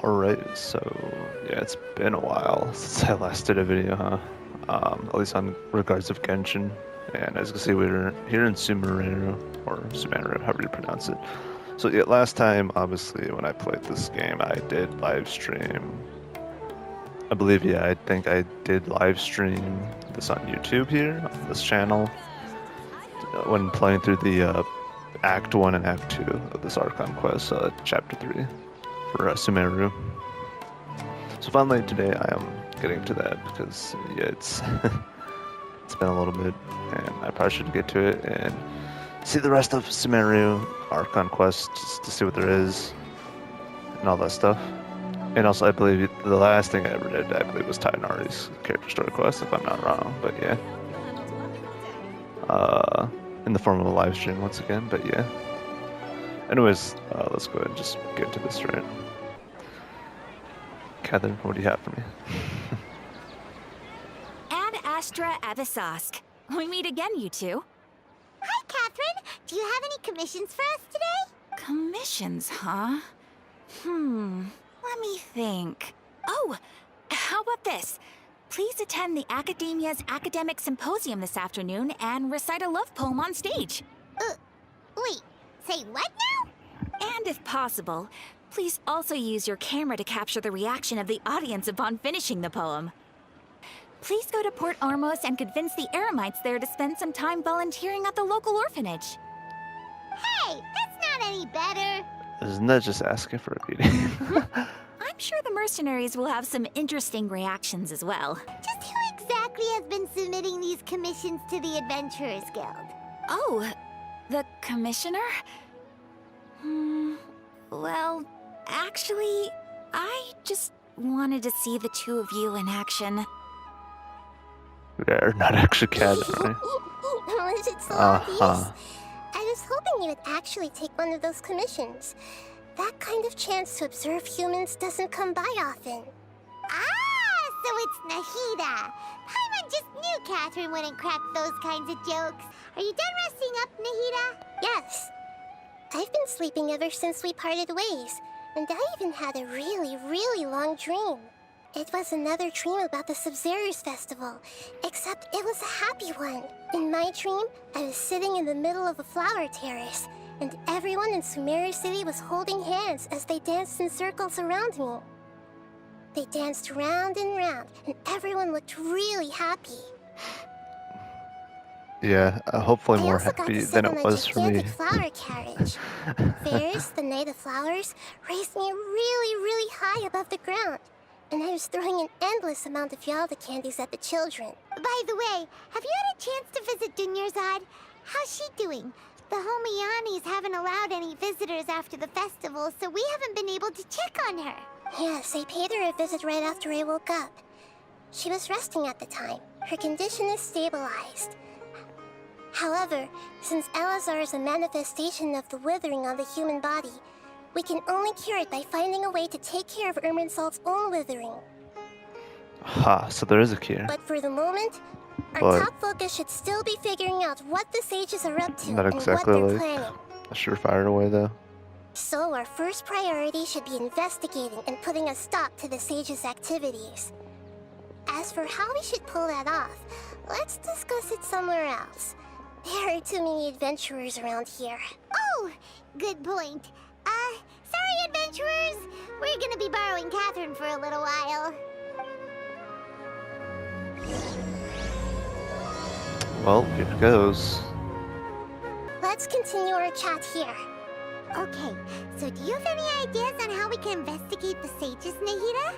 Alright, so yeah, it's been a while since I last did a video, huh? At least on regards of Genshin. And as you can see, we're here in Sumeru, or Sumeru, however you pronounce it. So yeah, last time, obviously, when I played this game, I did live stream. I believe, yeah, I think I did live stream this on YouTube here, on this channel, when playing through the Act 1 and Act 2 of this Archon quest, Chapter 3 for Sumeru. So finally today I am getting to that because yeah, it's it's been a little bit, and I probably should get to it and see the rest of Sumeru Archon quest just to see what there is and all that stuff. And also, I believe the last thing I ever did, I believe, was Tainari's character story quest, if I'm not wrong. But yeah, in the form of a live stream once again. But yeah. Anyways, let's go ahead and just get into this, right? Catherine, what do you have for me? Ad Astra Avisosk. We meet again, you two. Hi, Catherine. Do you have any commissions for us today? Commissions, huh? Let me think. Oh, how about this? Please attend the Academia's Academic Symposium this afternoon and recite a love poem on stage. Wait, say what now? And if possible, please also use your camera to capture the reaction of the audience upon finishing the poem. Please go to Port Ormos and convince the Eremites there to spend some time volunteering at the local orphanage. Hey, that's not any better. Isn't that just asking for a beating? I'm sure the mercenaries will have some interesting reactions as well. Just who exactly has been submitting these commissions to the Adventurers Guild? Oh, the commissioner? Well, actually, I just wanted to see the two of you in action. They're not actually Catherine, right? Was it so obvious? I was hoping you would actually take one of those commissions. That kind of chance to observe humans doesn't come by often. Ah, so it's Nahida. Paimon just knew Catherine wouldn't crack those kinds of jokes. Are you done resting up, Nahida? Yes. I've been sleeping ever since we parted ways, and I even had a really long dream. It was another dream about the Sub-Zerus festival, except it was a happy one. In my dream, I was sitting in the middle of a flower terrace, and everyone in Sumeru City was holding hands as they danced in circles around me. They danced round and round, and everyone looked really happy. Yeah, hopefully more happy than it was for me. Flower carriage. Fairs, the night of flowers, raised me really high above the ground, and I was throwing an endless amount of Yalda candies at the children. By the way, have you had a chance to visit Dunyarzad? How's she doing? The Homianis haven't allowed any visitors after the festival, so we haven't been able to check on her. Yes, I paid her a visit right after I woke up. She was resting at the time. Her condition is stabilized. However, since Elazar is a manifestation of the withering on the human body, we can only cure it by finding a way to take care of Irminsul's own withering. Ha, so there is a cure. But for the moment, our top focus should still be figuring out what the sages are up to not exactly and what they're like planning. a surefire way, though. So our first priority should be investigating and putting a stop to the sages' activities. As for how we should pull that off, let's discuss it somewhere else. There are too many adventurers around here. Oh, good point. Sorry, adventurers. We're gonna be borrowing Catherine for a little while. Well, here goes. Let's continue our chat here. Okay, so do you have any ideas on how we can investigate the sages, Nahida?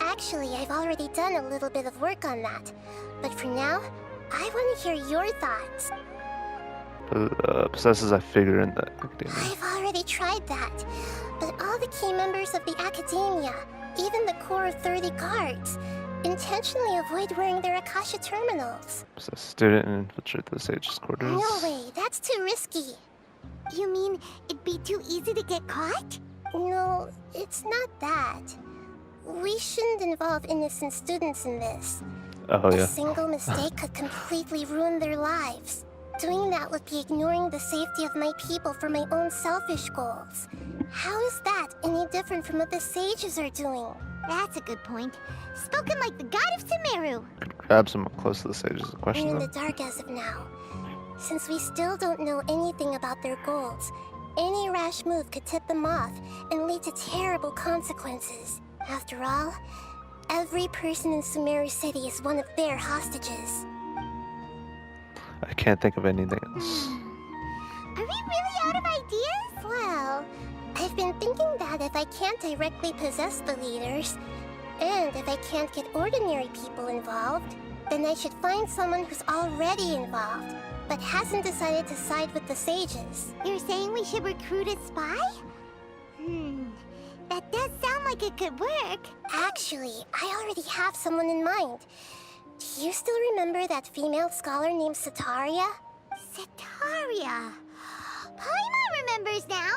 Actually, I've already done a little bit of work on that. But for now, I want to hear your thoughts. Possesses I figure in the academia. I've already tried that, but all the key members of the Academia, even the core of 30 guards, intentionally avoid wearing their Akasha terminals. Possess student and infiltrate the sage's quarters. No way, that's too risky. You mean it'd be too easy to get caught? No, it's not that. We shouldn't involve innocent students in this. Oh, yeah. A single mistake could completely ruin their lives. Doing that would be ignoring the safety of my people for my own selfish goals. How is that any different from what the sages are doing? That's a good point. Spoken like the god of Sumeru. Grab someone close to the stage is a We're question, in the though. dark as of now. Since we still don't know anything about their goals, any rash move could tip them off and lead to terrible consequences. After all, every person in Sumeru City is one of their hostages. I can't think of anything else. Are we really out of ideas? Well, I've been thinking that if I can't directly possess the leaders, and if I can't get ordinary people involved, then I should find someone who's already involved, but hasn't decided to side with the sages. You're saying we should recruit a spy? That does sound like it could work. Actually, I already have someone in mind. Do you still remember that female scholar named Sataria? Sataria. Paimon remembers now.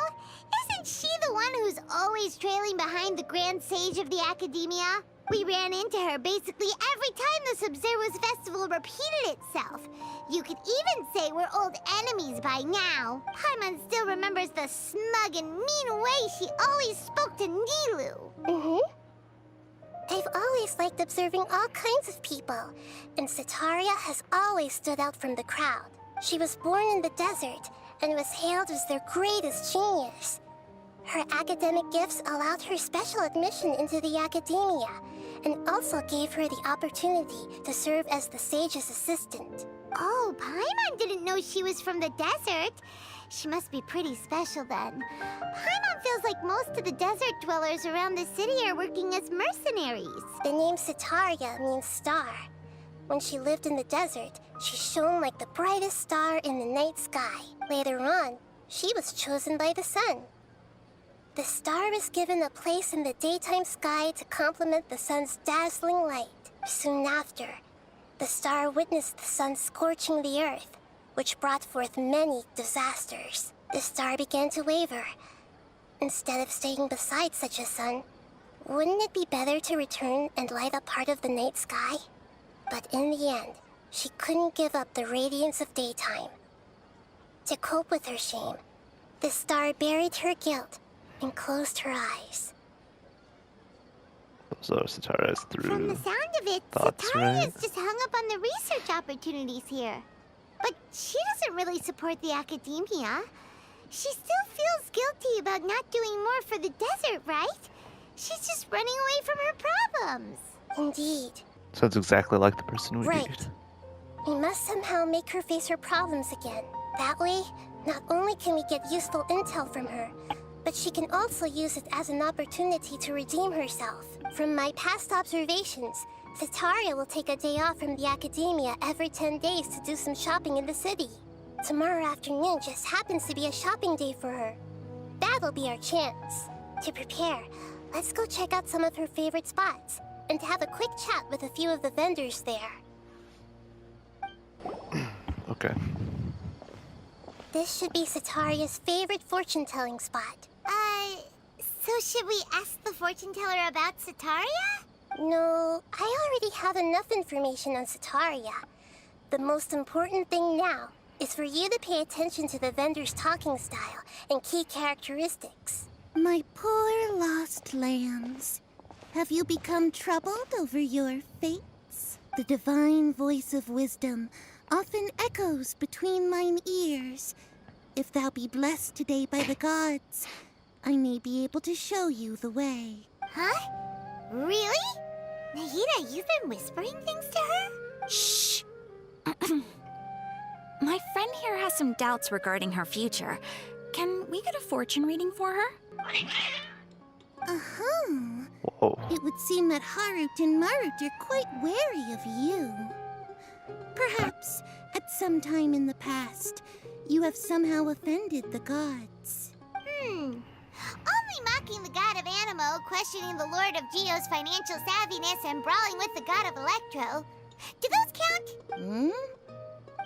Isn't she the one who's always trailing behind the Grand Sage of the Academia? We ran into her basically every time the Sumeru's festival repeated itself. You could even say we're old enemies by now. Paimon still remembers the smug and mean way she always spoke to Nilou. I've always liked observing all kinds of people, and Sataria has always stood out from the crowd. She was born in the desert and was hailed as their greatest genius. Her academic gifts allowed her special admission into the academia, and also gave her the opportunity to serve as the sage's assistant. Oh, Paimon didn't know she was from the desert. She must be pretty special then. Paimon feels like most of the desert dwellers around the city are working as mercenaries. The name Sataria means star. When she lived in the desert, she shone like the brightest star in the night sky. Later on, she was chosen by the sun. The star was given a place in the daytime sky to complement the sun's dazzling light. Soon after, the star witnessed the sun scorching the earth, which brought forth many disasters. The star began to waver. Instead of staying beside such a sun, wouldn't it be better to return and light up part of the night sky? But in the end, she couldn't give up the radiance of daytime. To cope with her shame, the star buried her guilt and closed her eyes. So Sataria's through. From the sound of it, Thoughts, Sataria's right? just hung up on the research opportunities here. But she doesn't really support the academia. She still feels guilty about not doing more for the desert, right? She's just running away from her problems. Indeed. Sounds exactly like the person we Right. need. We must somehow make her face her problems again. That way, not only can we get useful intel from her, but she can also use it as an opportunity to redeem herself. From my past observations, Sataria will take a day off from the academia every 10 days to do some shopping in the city. Tomorrow afternoon just happens to be a shopping day for her. That'll be our chance. To prepare, let's go check out some of her favorite spots and have a quick chat with a few of the vendors there. Okay. This should be Sataria's favorite fortune-telling spot. So should we ask the fortune teller about Sataria? No, I already have enough information on Sataria. The most important thing now is for you to pay attention to the vendor's talking style and key characteristics. My poor lost lambs, have you become troubled over your fates? The divine voice of wisdom often echoes between mine ears. If thou be blessed today by the gods, I may be able to show you the way. Huh? Really? Nahida, you've been whispering things to her? Shh! My friend here has some doubts regarding her future. Can we get a fortune reading for her? Uh-huh. Whoa. It would seem that Harut and Marut are quite wary of you. Perhaps, at some time in the past, you have somehow offended the gods. Only mocking the god of Animo, questioning the lord of Geo's financial savviness, and brawling with the god of Electro. Do those count?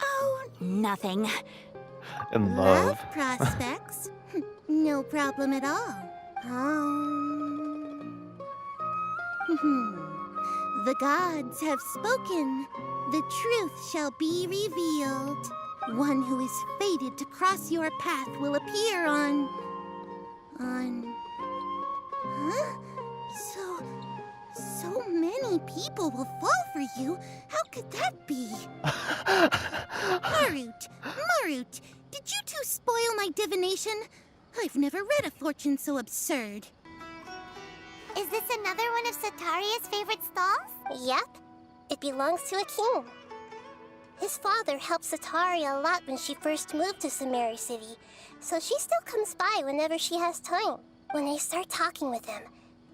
Oh, nothing. In love. Prospects? No problem at all. The gods have spoken. The truth shall be revealed. One who is fated to cross your path will appear on... Huh? So many people will fall for you. How could that be? Marut, did you two spoil my divination? I've never read a fortune so absurd. Is this another one of Sataria's favorite stalls? Yep. It belongs to a king. His father helped Sataria a lot when she first moved to Sumeru City, so she still comes by whenever she has time. When I start talking with him,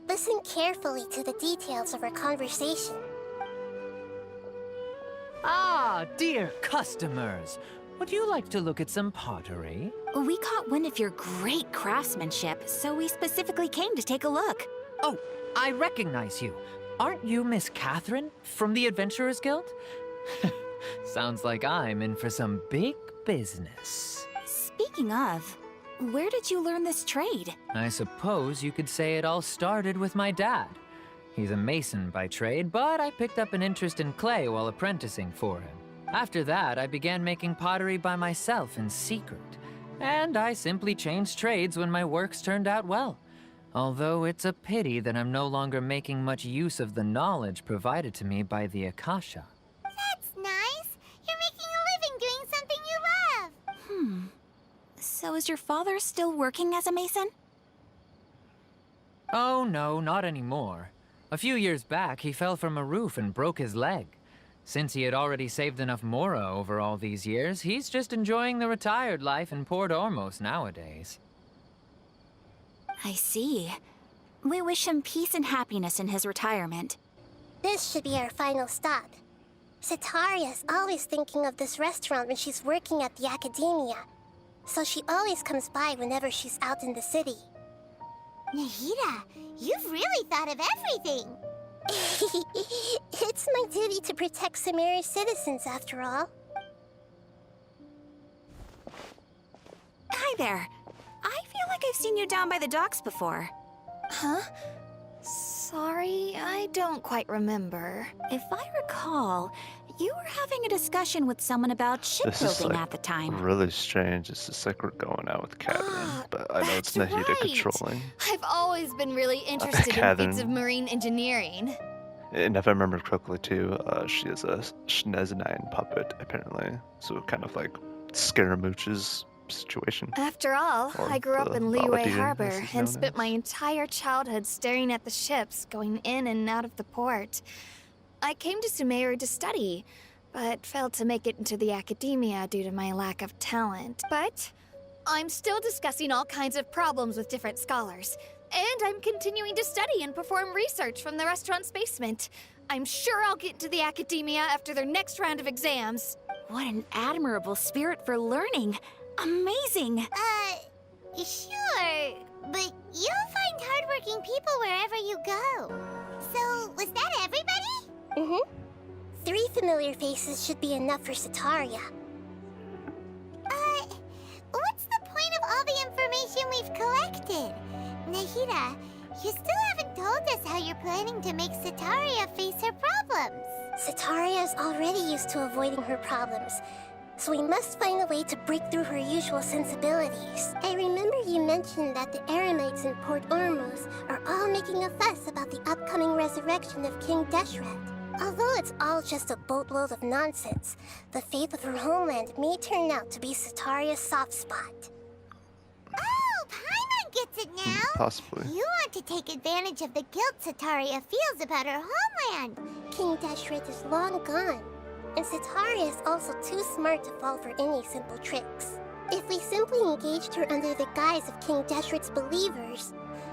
listen carefully to the details of our conversation. Ah, dear customers. Would you like to look at some pottery? We caught wind of your great craftsmanship, so we specifically came to take a look. Oh, I recognize you. Aren't you Miss Catherine from the Adventurers Guild? Sounds like I'm in for some big business. Speaking of, where did you learn this trade? I suppose you could say it all started with my dad. He's a mason by trade, but I picked up an interest in clay while apprenticing for him. After that, I began making pottery by myself in secret. And I simply changed trades when my works turned out well. Although it's a pity that I'm no longer making much use of the knowledge provided to me by the Akasha. That's nice. You're making a living doing something you love. So is your father still working as a mason? Oh no, not anymore. A few years back, he fell from a roof and broke his leg. Since he had already saved enough Mora over all these years, he's just enjoying the retired life in Port Ormos nowadays. I see. We wish him peace and happiness in his retirement. This should be our final stop. Sataria is always thinking of this restaurant when she's working at the academia, so she always comes by whenever she's out in the city. Nahida, you've really thought of everything. It's my duty to protect Sumeru's citizens, after all. Hi there. I feel like I've seen you down by the docks before. Huh? Sorry, I don't quite remember. If I recall, you were having a discussion with someone about This is shipbuilding like at the time. really strange. It's just like we're going out with Catherine, but I know it's that's Nahida right. controlling. I've always been really interested in Catherine. feats of marine engineering. And if I remember correctly too, she is a Schnezenine puppet apparently, so kind of like Scaramouche's situation. After all, Or I grew up the in Leeway Bombardier, Harbor as it's and known spent as. my entire childhood staring at the ships going in and out of the port. I came to Sumeru to study, but failed to make it into the academia due to my lack of talent. But I'm still discussing all kinds of problems with different scholars. And I'm continuing to study and perform research from the restaurant's basement. I'm sure I'll get into the academia after their next round of exams. What an admirable spirit for learning. Amazing. Sure, but you'll find hardworking people wherever you go. So, was that everybody? 3 familiar faces should be enough for Sataria. What's the point of all the information we've collected? Nahida, you still haven't told us how you're planning to make Sataria face her problems. Sataria is already used to avoiding her problems, so we must find a way to break through her usual sensibilities. I remember you mentioned that the Eremites in Port Ormos are all making a fuss about the upcoming resurrection of King Deshret. Although it's all just a boatload of nonsense, the fate of her homeland may turn out to be Sataria's soft spot. Oh, Paimon gets it now. Possibly. You want to take advantage of the guilt Sataria feels about her homeland. King Deshret is long gone, and Sataria is also too smart to fall for any simple tricks. If we simply engaged her under the guise of King Deshret's believers,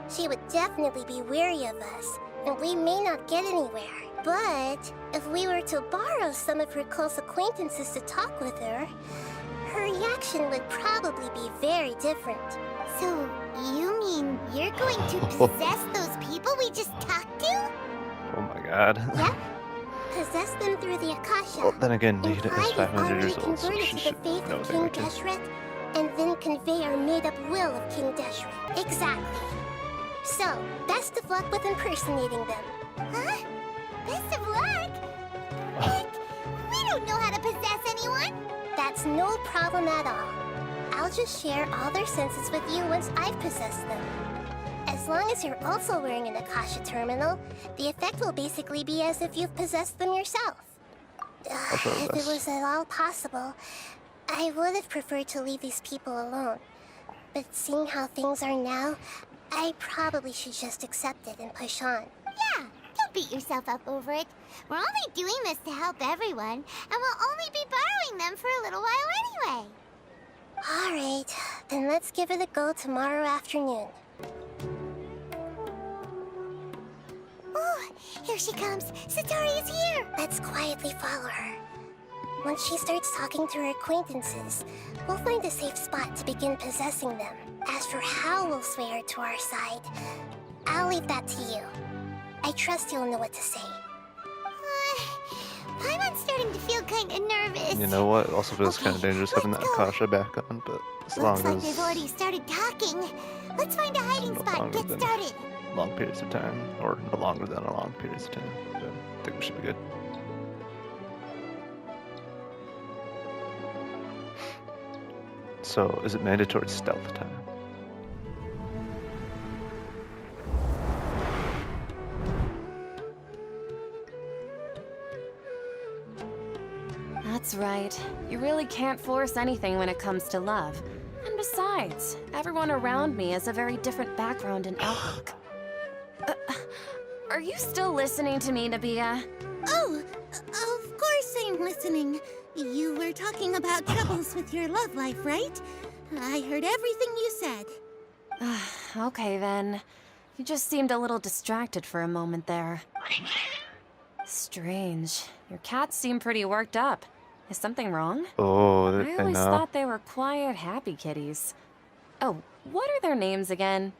she would definitely be wary of us, and we may not get anywhere. But if we were to borrow some of her close acquaintances to talk with her, her reaction would probably be very different. So, you mean you're going to possess those people we just talked to? Oh my god. Yep. Possess them through the Akasha. Well, then again, Nahida Imply is we've 500 already years old, so converted she to the should faith know of that King we can. Deshret, and then convey our made-up will of King Deshret. Exactly. So, best of luck with impersonating them. Huh? Best of luck? But we don't know how to possess anyone. That's no problem at all. I'll just share all their senses with you once I've possessed them. As long as you're also wearing an Akasha terminal, the effect will basically be as if you've possessed them yourself. If it was at all possible, I would have preferred to leave these people alone. But seeing how things are now, I probably should just accept it and push on. Yeah, don't beat yourself up over it. We're only doing this to help everyone, and we'll only be borrowing them for a little while anyway. Alright, then let's give it a go tomorrow afternoon. Oh, here she comes. Satori is here. Let's quietly follow her. Once she starts talking to her acquaintances, we'll find a safe spot to begin possessing them. As for how we'll sway her to our side, I'll leave that to you. I trust you'll know what to say. Paimon's starting to feel kind of nervous. You know what? It also feels Okay, kind of dangerous having that let's go. Akasha back on, but as long Looks like as they've already started talking. Let's find a hiding No spot and longer get than- started. long periods of time, or no longer than a long periods of time, then I think we should be good. So, is it mandatory stealth time? That's right. You really can't force anything when it comes to love. And besides, everyone around me has a very different background and outlook. Are you still listening to me, Nabia? Oh, of course I'm listening. You were talking about troubles with your love life, right? I heard everything you said. Okay then. You just seemed a little distracted for a moment there. Strange. Your cats seem pretty worked up. Is something wrong? Oh, I I always know. thought they were quiet, happy kitties. Oh, what are their names again?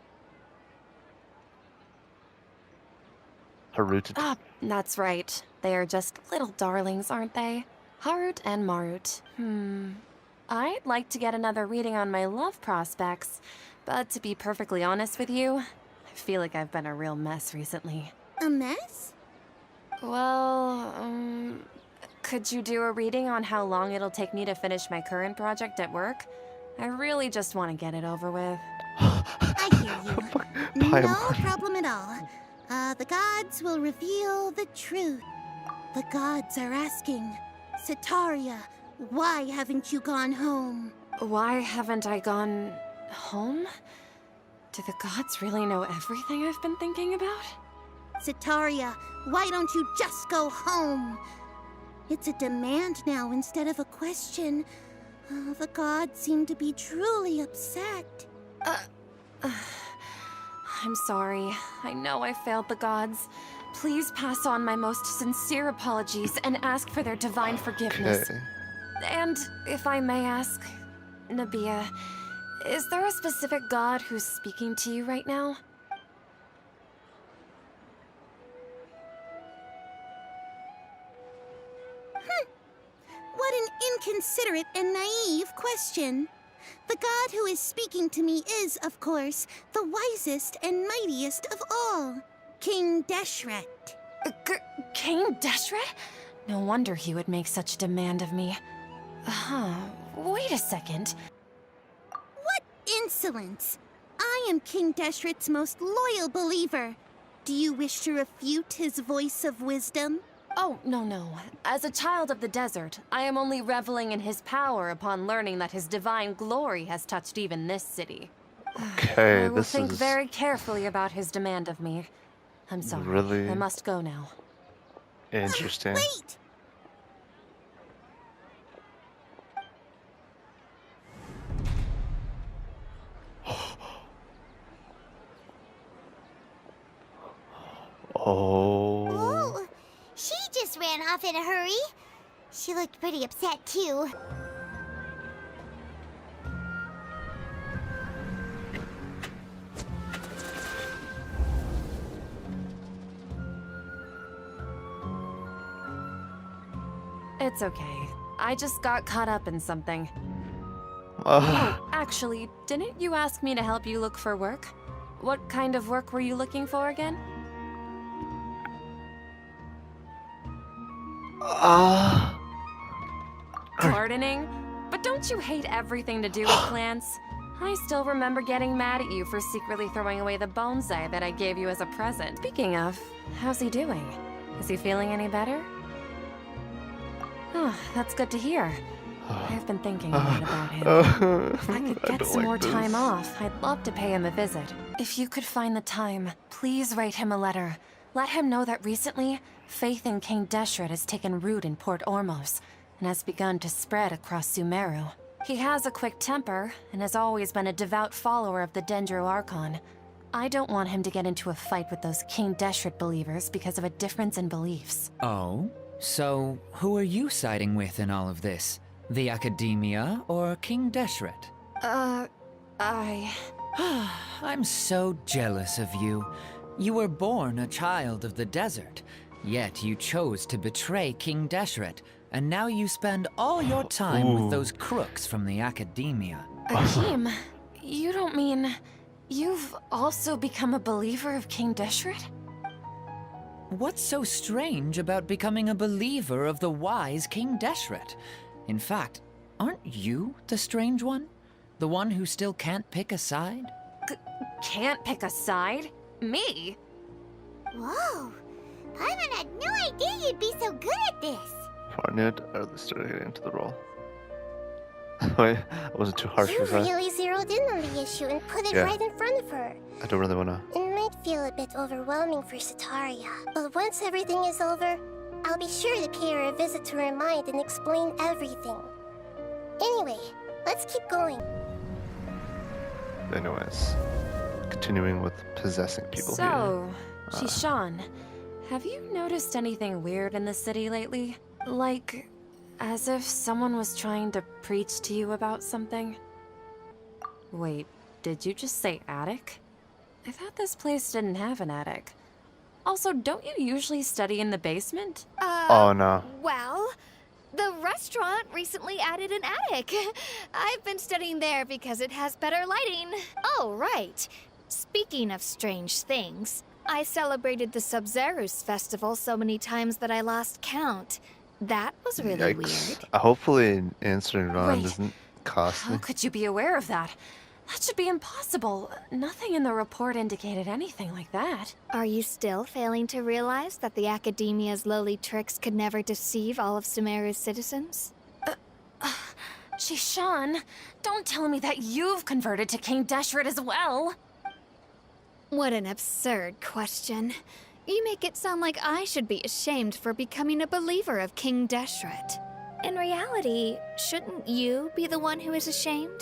Harut. Ah, that's right. They are just little darlings, aren't they? Harut and Marut. I'd like to get another reading on my love prospects, but to be perfectly honest with you, I feel like I've been a real mess recently. A mess? Well, could you do a reading on how long it'll take me to finish my current project at work? I really just want to get it over with. I hear you. No Paimon. problem at all. The gods will reveal the truth. The gods are asking, Sataria, why haven't you gone home? Why haven't I gone home? Do the gods really know everything I've been thinking about? Sataria, why don't you just go home? It's a demand now instead of a question. The gods seem to be truly upset. I'm sorry. I know I failed the gods. Please pass on my most sincere apologies and ask for their divine forgiveness. Okay. And if I may ask, Nabia, is there a specific god who's speaking to you right now? What an inconsiderate and naive question. The god who is speaking to me is, of course, the wisest and mightiest of all, King Deshret. King Deshret? No wonder he would make such a demand of me. Wait a second. What insolence! I am King Deshret's most loyal believer. Do you wish to refute his voice of wisdom? Oh, no. As a child of the desert, I am only reveling in his power upon learning that his divine glory has touched even this city. Okay, I will this think is very carefully about his demand of me. I'm sorry. really I must go now. interesting. Wait! Oh. Oh, she just ran off in a hurry. She looked pretty upset, too. It's okay. I just got caught up in something. Actually, didn't you ask me to help you look for work? What kind of work were you looking for again? Ah. Gardening? But don't you hate everything to do with plants? I still remember getting mad at you for secretly throwing away the bonsai that I gave you as a present. Speaking of, how's he doing? Is he feeling any better? Oh, that's good to hear. I've been thinking a lot about him. If I could get some more time off, I'd love to pay him a visit. If you could find the time, please write him a letter. Let him know that recently, faith in King Deshret has taken root in Port Ormos and has begun to spread across Sumeru. He has a quick temper and has always been a devout follower of the Dendro Archon. I don't want him to get into a fight with those King Deshret believers because of a difference in beliefs. Oh? So, who are you siding with in all of this? The Academia or King Deshret? I'm so jealous of you. You were born a child of the desert, yet you chose to betray King Deshret, and now you spend all your time with those crooks from the Academia. Akeem, you don't mean... You've also become a believer of King Deshret? What's so strange about becoming a believer of the wise King Deshret? In fact, aren't you the strange one? The one who still can't pick a side? Can't pick a side? Me? Whoa! Paimon had no idea you'd be so good at this! Farnid, I really started getting into the role. Wait, I wasn't too harsh You with that. really zeroed in on the issue and put it Yeah. right in front of her. I don't really wanna. It might feel a bit overwhelming for Sataria, but once everything is over, I'll be sure to pay her a visit to her mind and explain everything. Anyway, let's keep going. Anyways, continuing with possessing people here. So, Shishan, have you noticed anything weird in the city lately? Like, as if someone was trying to preach to you about something? Wait, did you just say attic? I thought this place didn't have an attic. Also, don't you usually study in the basement? Oh no. Well, the restaurant recently added an attic. I've been studying there because it has better lighting. Oh, right. Speaking of strange things, I celebrated the Sub-Zerus festival so many times that I lost count. That was really Yikes. weird. Hopefully answering Ron Wait. doesn't cost How me. could you be aware of that? That should be impossible. Nothing in the report indicated anything like that. Are you still failing to realize that the Academia's lowly tricks could never deceive all of Sumeru's citizens? Shishan, don't tell me that you've converted to King Deshret as well. What an absurd question. You make it sound like I should be ashamed for becoming a believer of King Deshret. In reality, shouldn't you be the one who is ashamed?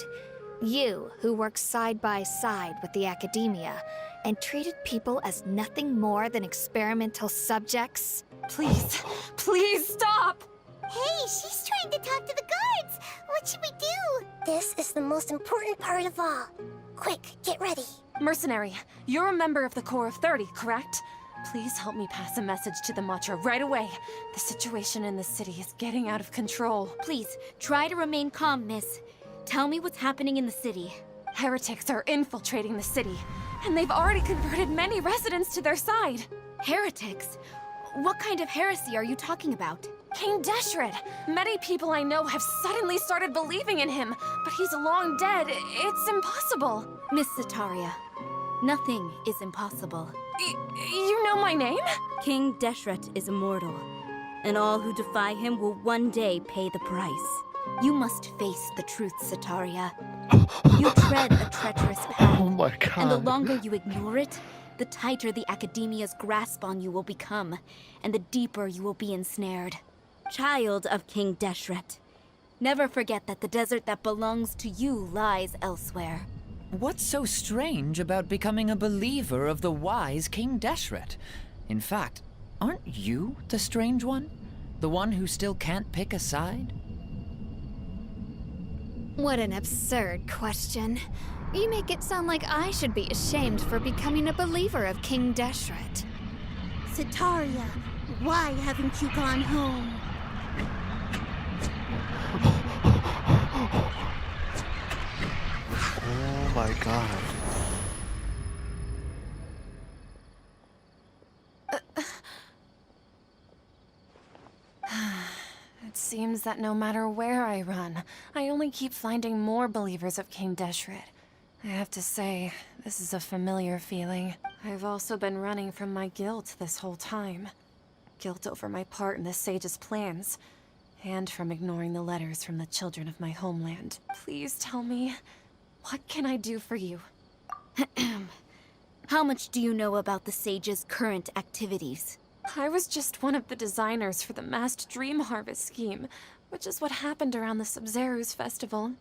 You, who works side by side with the Academia and treated people as nothing more than experimental subjects. Please, please stop! Hey, she's trying to talk to the guards! What should we do? This is the most important part of all. Quick, get ready. Mercenary, you're a member of the Corps of 30, correct? Please help me pass a message to the Matcha right away. The situation in the city is getting out of control. Please, try to remain calm, miss. Tell me what's happening in the city. Heretics are infiltrating the city, and they've already converted many residents to their side. Heretics? What kind of heresy are you talking about? King Deshret! Many people I know have suddenly started believing in him, but he's long dead. It's impossible. Miss Sataria, nothing is impossible. You know my name? King Deshret is immortal, and all who defy him will one day pay the price. You must face the truth, Sataria. You tread a treacherous path, Oh my god. and the longer you ignore it, the tighter the Academia's grasp on you will become, and the deeper you will be ensnared. Child of King Deshret, never forget that the desert that belongs to you lies elsewhere. What's so strange about becoming a believer of the wise King Deshret? In fact, aren't you the strange one? The one who still can't pick a side? What an absurd question. You make it sound like I should be ashamed for becoming a believer of King Deshret. Sataria, why haven't you gone home? Oh my god. It's seems that no matter where I run, I only keep finding more believers of King Deshret. I have to say, this is a familiar feeling. I've also been running from my guilt this whole time. Guilt over my part in the Sage's plans, and from ignoring the letters from the children of my homeland. Please tell me, what can I do for you? How much do you know about the Sage's current activities? I was just one of the designers for the masked dream harvest scheme, which is what happened around the Sumeru's festival.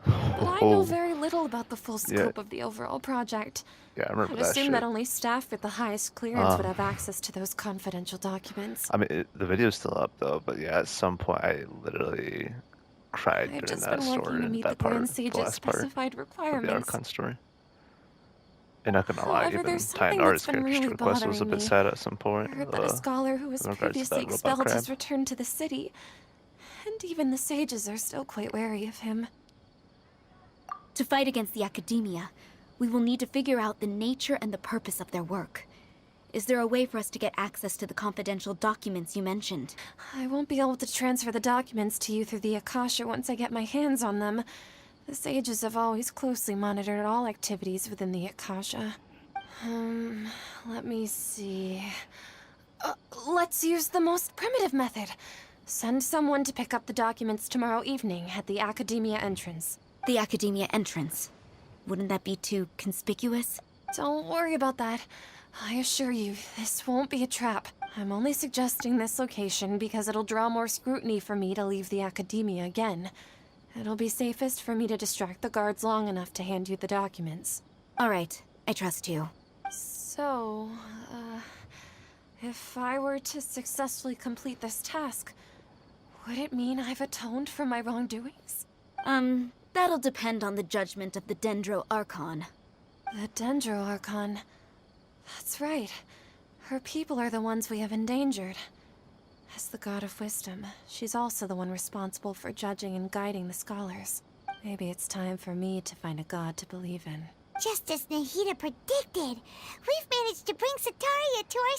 But I know very little about the full scope of the overall project. Yeah, I remember I'd that assume shit. that only staff with the highest clearance would have access to those confidential documents. I mean, the video's still up though, but yeah, at some point I literally cried I've during just that been working story to and meet that the part, Grand the Sage's last part specified of the requirements. Archon story. And not gonna lie, However, even there's tying something Art's that's been character to really the quest was a bothering bit me. sad at some point. I heard that a scholar who was in regards to previously that robot expelled crab. has returned to the city, and even the sages are still quite wary of him. To fight against the Academia, we will need to figure out the nature and the purpose of their work. Is there a way for us to get access to the confidential documents you mentioned? I won't be able to transfer the documents to you through the Akasha once I get my hands on them. The sages have always closely monitored all activities within the Akasha. Let me see. Let's use the most primitive method. Send someone to pick up the documents tomorrow evening at the Academia entrance. The Academia entrance. Wouldn't that be too conspicuous? Don't worry about that. I assure you, this won't be a trap. I'm only suggesting this location because it'll draw more scrutiny for me to leave the Academia again. It'll be safest for me to distract the guards long enough to hand you the documents. All right, I trust you. So, if I were to successfully complete this task, would it mean I've atoned for my wrongdoings? That'll depend on the judgment of the Dendro Archon. The Dendro Archon. That's right. Her people are the ones we have endangered. As the God of Wisdom, she's also the one responsible for judging and guiding the scholars. Maybe it's time for me to find a god to believe in. Just as Nahida predicted, we've managed to bring Sataria to our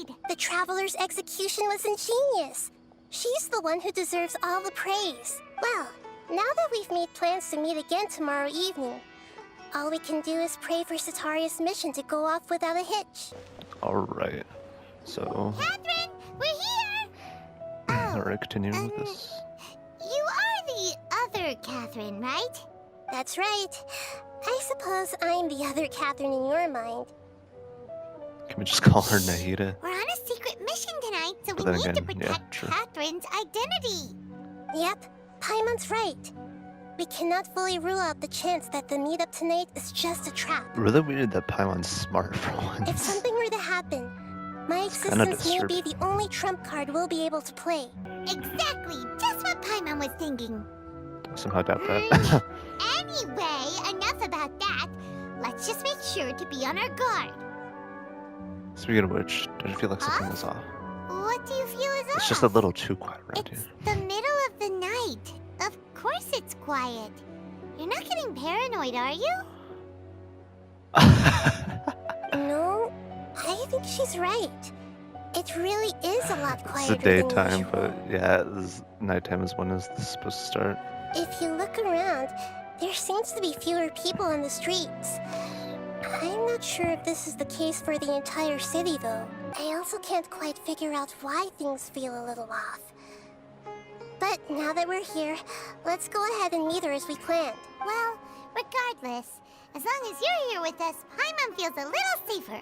side. The Traveler's execution was ingenious. She's the one who deserves all the praise. Well, now that we've made plans to meet again tomorrow evening, all we can do is pray for Sataria's mission to go off without a hitch. Alright. So, Catherine, we're here! alright, continuing with this. You are the other Catherine, right? That's right. I suppose I'm the other Catherine in your mind. Can we just call her Nahida? We're on a secret mission tonight, so But we then need to again, yeah, protect true. Catherine's identity. Yep, Paimon's right. We cannot fully rule out the chance that the meetup tonight is just a trap. Really weird that Paimon's smart for once. If something were to happen, my kinda existence may be the only trump card we'll be able to play. Exactly, just what Paimon was thinking. Somehow doubt that. Anyway, enough about that. Let's just make sure to be on our guard. Speaking of which, don't you feel like something is off? What do you feel is off? It's just a little too quiet around It's here. the middle of the night. Of course it's quiet. You're not getting paranoid, are you? No, I think she's right. It really is a lot It's quieter the daytime, than usual. but yeah, nighttime is when it's supposed to start. If you look around, there seems to be fewer people on the streets. I'm not sure if this is the case for the entire city, though. I also can't quite figure out why things feel a little off. But now that we're here, let's go ahead and meet her as we planned. Well, regardless, as long as you're here with us, Paimon feels a little safer.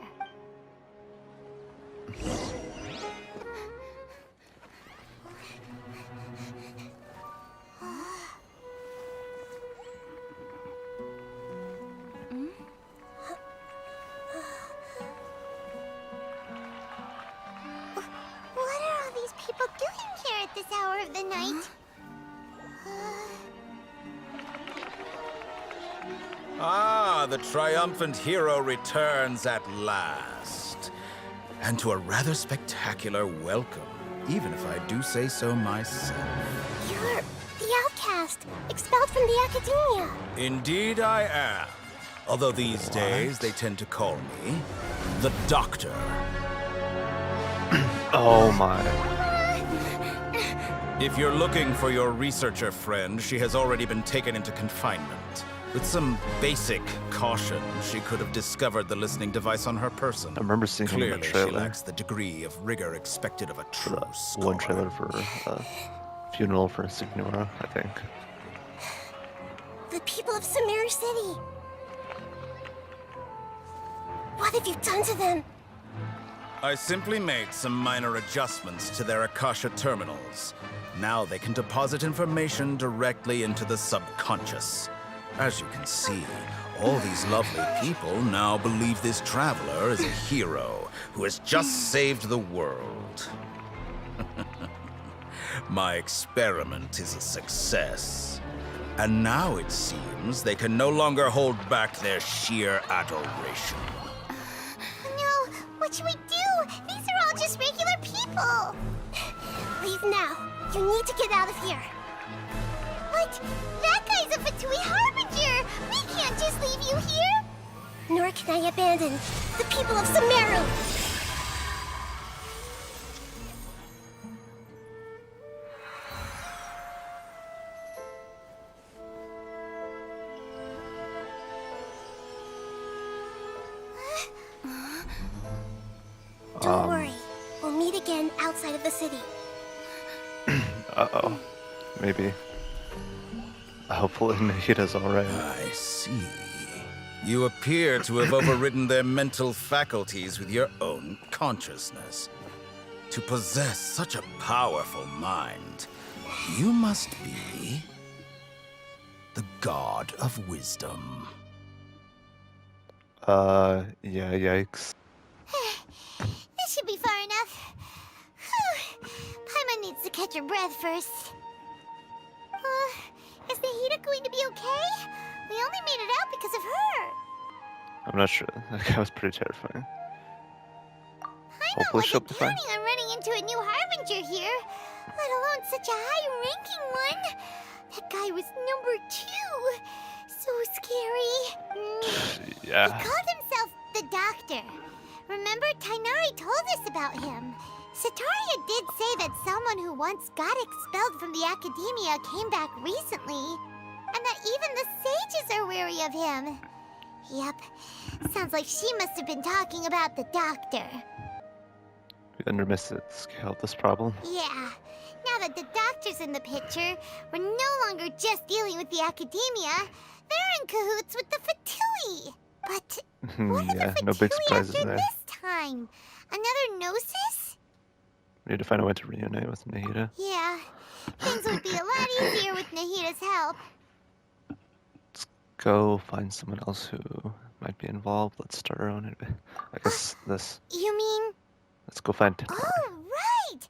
What are all these people doing here at this hour of the night? Ah, the triumphant hero returns at last. And to a rather spectacular welcome, even if I do say so myself. You're the outcast, expelled from the Academia. Indeed I am. Although these days they tend to call me the Doctor. Oh my. If you're looking for your researcher friend, she has already been taken into confinement. With some basic caution, she could have discovered the listening device on her person. I remember seeing him in Clearly, the she trailer. lacks the degree of rigor expected of a true One scholar. trailer for funeral for Sumeru, I think. The people of Sumeru City. What have you done to them? I simply made some minor adjustments to their Akasha terminals. Now they can deposit information directly into the subconscious. As you can see, all these lovely people now believe this traveler is a hero who has just saved the world. My experiment is a success. And now it seems they can no longer hold back their sheer adoration. No, what should we do? These are all just regular people. Leave now. You need to get out of here. What? That guy's a Fatui Harbinger! We can't just leave you here! Nor can I abandon the people of Sumeru. Don't worry. We'll meet again outside of the city. Uh-oh. Maybe. Hopefully Nahida's alright. I see. You appear to have overridden their mental faculties with your own consciousness. To possess such a powerful mind, you must be the god of wisdom. Yeah, yikes. This should be far enough. Whew. Paimon needs to catch her breath first. Is Nahida going to be okay? We only made it out because of her. I'm not sure. That guy was pretty terrifying. Paimon Hopefully she'll wasn't be fine. counting on running into a new Harbinger here, let alone such a high-ranking one. That guy was number 2. So scary. Yeah. He called himself the Doctor. Remember, Tainari told us about him. Sataria did say that someone who once got expelled from the Academia came back recently. And that even the sages are wary of him. Yep. Sounds like she must have been talking about the Doctor. We underestimated the scale of this problem. Yeah. Now that the Doctor's in the picture, we're no longer just dealing with the Academia. They're in cahoots with the Fatui. But what are Yeah, the no big Fatui surprises after there. this time? Another Gnosis? We need to find a way to reunite with Nahida. Yeah. Things would be a lot easier with Nahida's help. Go find someone else who might be involved. Let's start our own. I guess this. You mean... Let's go find Tainari. Oh, right!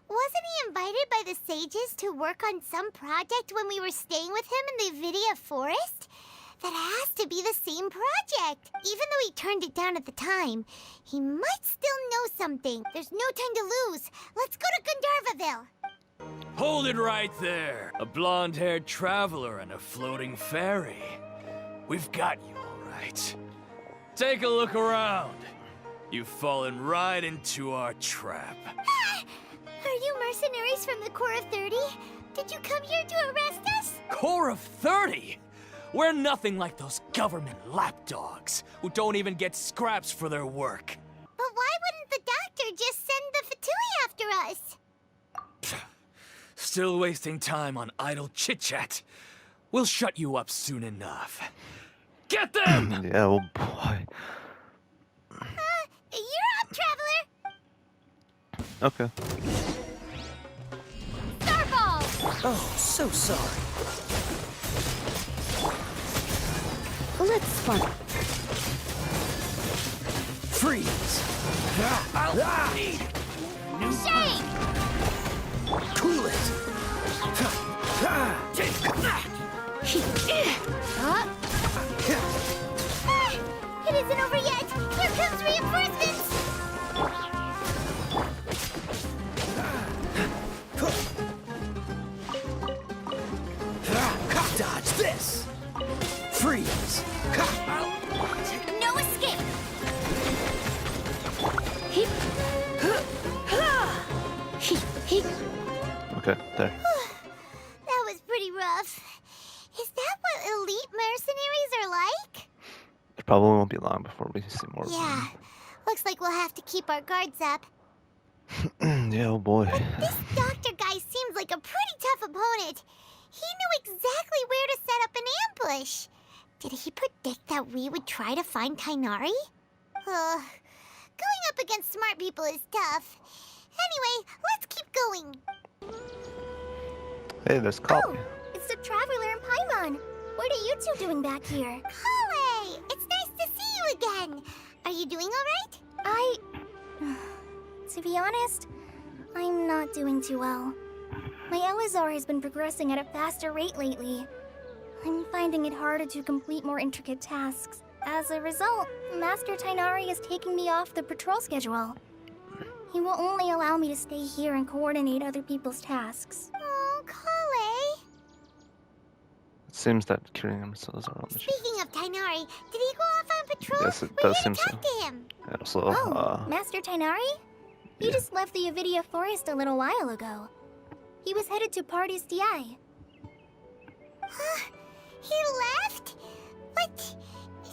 Wasn't he invited by the sages to work on some project when we were staying with him in the Vidia Forest? That has to be the same project. Even though he turned it down at the time, he might still know something. There's no time to lose. Let's go to Gandharvaville. Hold it right there. A blonde-haired traveler and a floating fairy. We've got you, all right. Take a look around. You've fallen right into our trap. Are you mercenaries from the Corps of 30? Did you come here to arrest us? Corps of 30? We're nothing like those government lapdogs who don't even get scraps for their work. But why wouldn't the Doctor just send the Fatui after us? Still wasting time on idle chit-chat. We'll shut you up soon enough. Get them! Yeah, oh boy. You're up, Traveler! Okay. Starball! Oh, so sorry. Let's spark. Freeze! I'll need Shame! Cool it! It isn't over yet! Here comes reinforcements! Dodge this! Freeze! No escape! Okay, there. That was pretty rough. Is that what elite mercenaries are like? It probably won't be long before we see more Yeah. Looks like we'll have to keep our guards up. of them. Yeah, oh boy. This doctor guy seems like a pretty tough opponent. He knew exactly where to set up an ambush. Did he predict that we would try to find Tainari? Going up against smart people is tough. Anyway, let's keep going. Hey, there's Kali. Oh, it's the Traveler and Paimon. What are you two doing back here? Kale, it's nice to see you again. Are you doing all right? To be honest, I'm not doing too well. My Elazar has been progressing at a faster rate lately. I'm finding it harder to complete more intricate tasks. As a result, Master Tainari is taking me off the patrol schedule. He will only allow me to stay here and coordinate other people's tasks. Oh, Kale. It seems that Kirin and Marcellus are on the ship. Speaking of Tainari, did he go off on patrol? Yes, it We're does here seem to so. talk to him. And also, Master Tainari? He yeah. just left the Avidia Forest a little while ago. He was headed to Party's DI. He left? But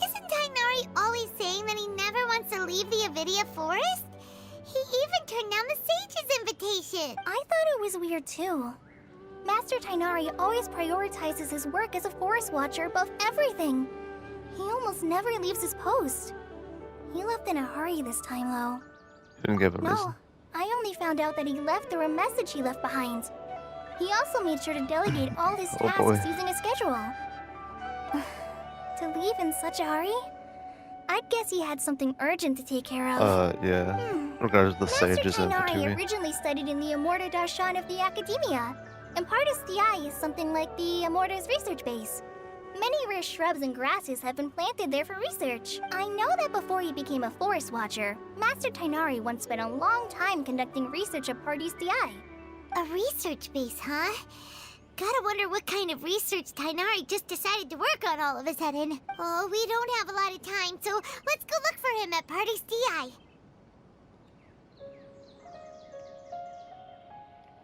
isn't Tainari always saying that he never wants to leave the Avidia Forest? He even turned down the Sage's invitation. I thought it was weird too. Master Tainari always prioritizes his work as a forest watcher above everything. He almost never leaves his post. He left in a hurry this time, though. Didn't give a reason. No, I only found out that he left through a message he left behind. He also made sure to delegate all his Oh, tasks boy. using a schedule. To leave in such a hurry? I'd guess he had something urgent to take care of. Yeah. Regardless of the Master sages and Tainari Fatumi. originally studied in the Amorta Darshan of the Academia, and Partis DI is something like the Amorta's research base. Many rare shrubs and grasses have been planted there for research. I know that before he became a forest watcher, Master Tainari once spent a long time conducting research at Partis DI. A research base, huh? Gotta wonder what kind of research Tainari just decided to work on all of a sudden. Oh, we don't have a lot of time, so let's go look for him at Party's DI.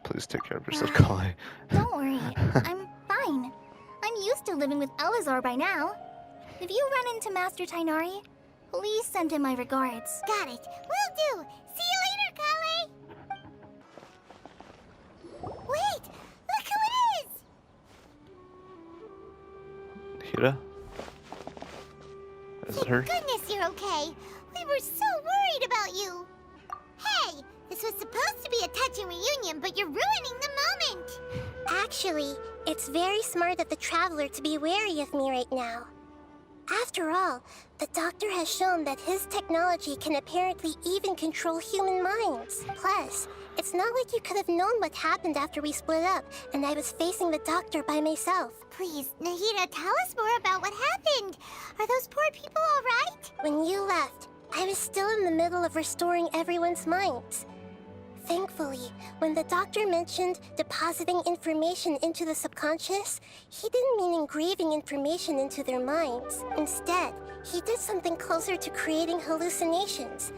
Please take care of yourself, Kali. Don't worry, I'm fine. I'm used to living with Elazar by now. If you run into Master Tainari, please send him my regards. Got it. Will do. See you later, Kale. Wait, look who it is. Hira? Is it her? Goodness, you're okay. We were so worried about you. Hey, this was supposed to be a touching reunion, but you're ruining the moment. Actually, it's very smart of the Traveler to be wary of me right now. After all, the Doctor has shown that his technology can apparently even control human minds. Plus, it's not like you could have known what happened after we split up, and I was facing the Doctor by myself. Please, Nahida, tell us more about what happened. Are those poor people all right? When you left, I was still in the middle of restoring everyone's minds. Thankfully, when the Doctor mentioned depositing information into the subconscious, he didn't mean engraving information into their minds. Instead, he did something closer to creating hallucinations.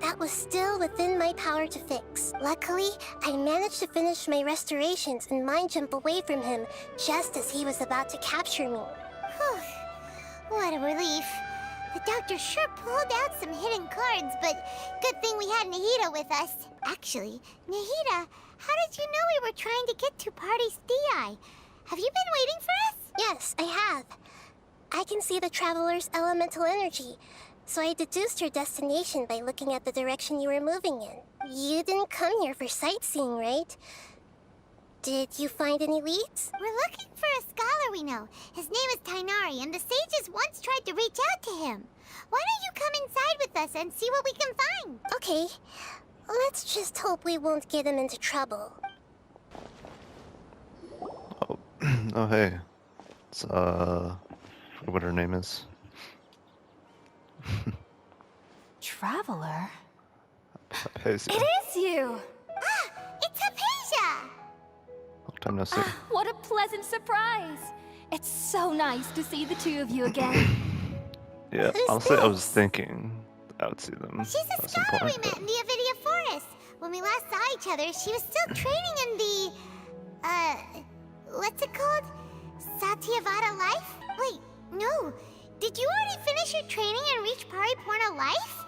That was still within my power to fix. Luckily, I managed to finish my restorations and mind jump away from him just as he was about to capture me. Whew. What a relief. The Doctor sure pulled out some hidden cards, but good thing we had Nahida with us. Actually, Nahida, how did you know we were trying to get to Party's DI? Have you been waiting for us? Yes, I have. I can see the Traveler's elemental energy, so I deduced your destination by looking at the direction you were moving in. You didn't come here for sightseeing, right? Did you find any leads? We're looking for a scholar we know. His name is Tainari, and the sages once tried to reach out to him. Why don't you come inside with us and see what we can find? Okay. Let's just hope we won't get him into trouble. Oh, oh hey. It's, what her name is. Traveler? Hypatia. It is you! Ah, it's Hypatia! Long time no see. What a pleasant surprise! It's so nice to see the two of you again. Yeah, Who's honestly, I was this? thinking I would see them She's a at some scholar we point. met in the Avidia Forest. When we last saw each other, she was still training in the what's it called? Satyavada life? Wait, no. Did you already finish your training and reach Paripurna life?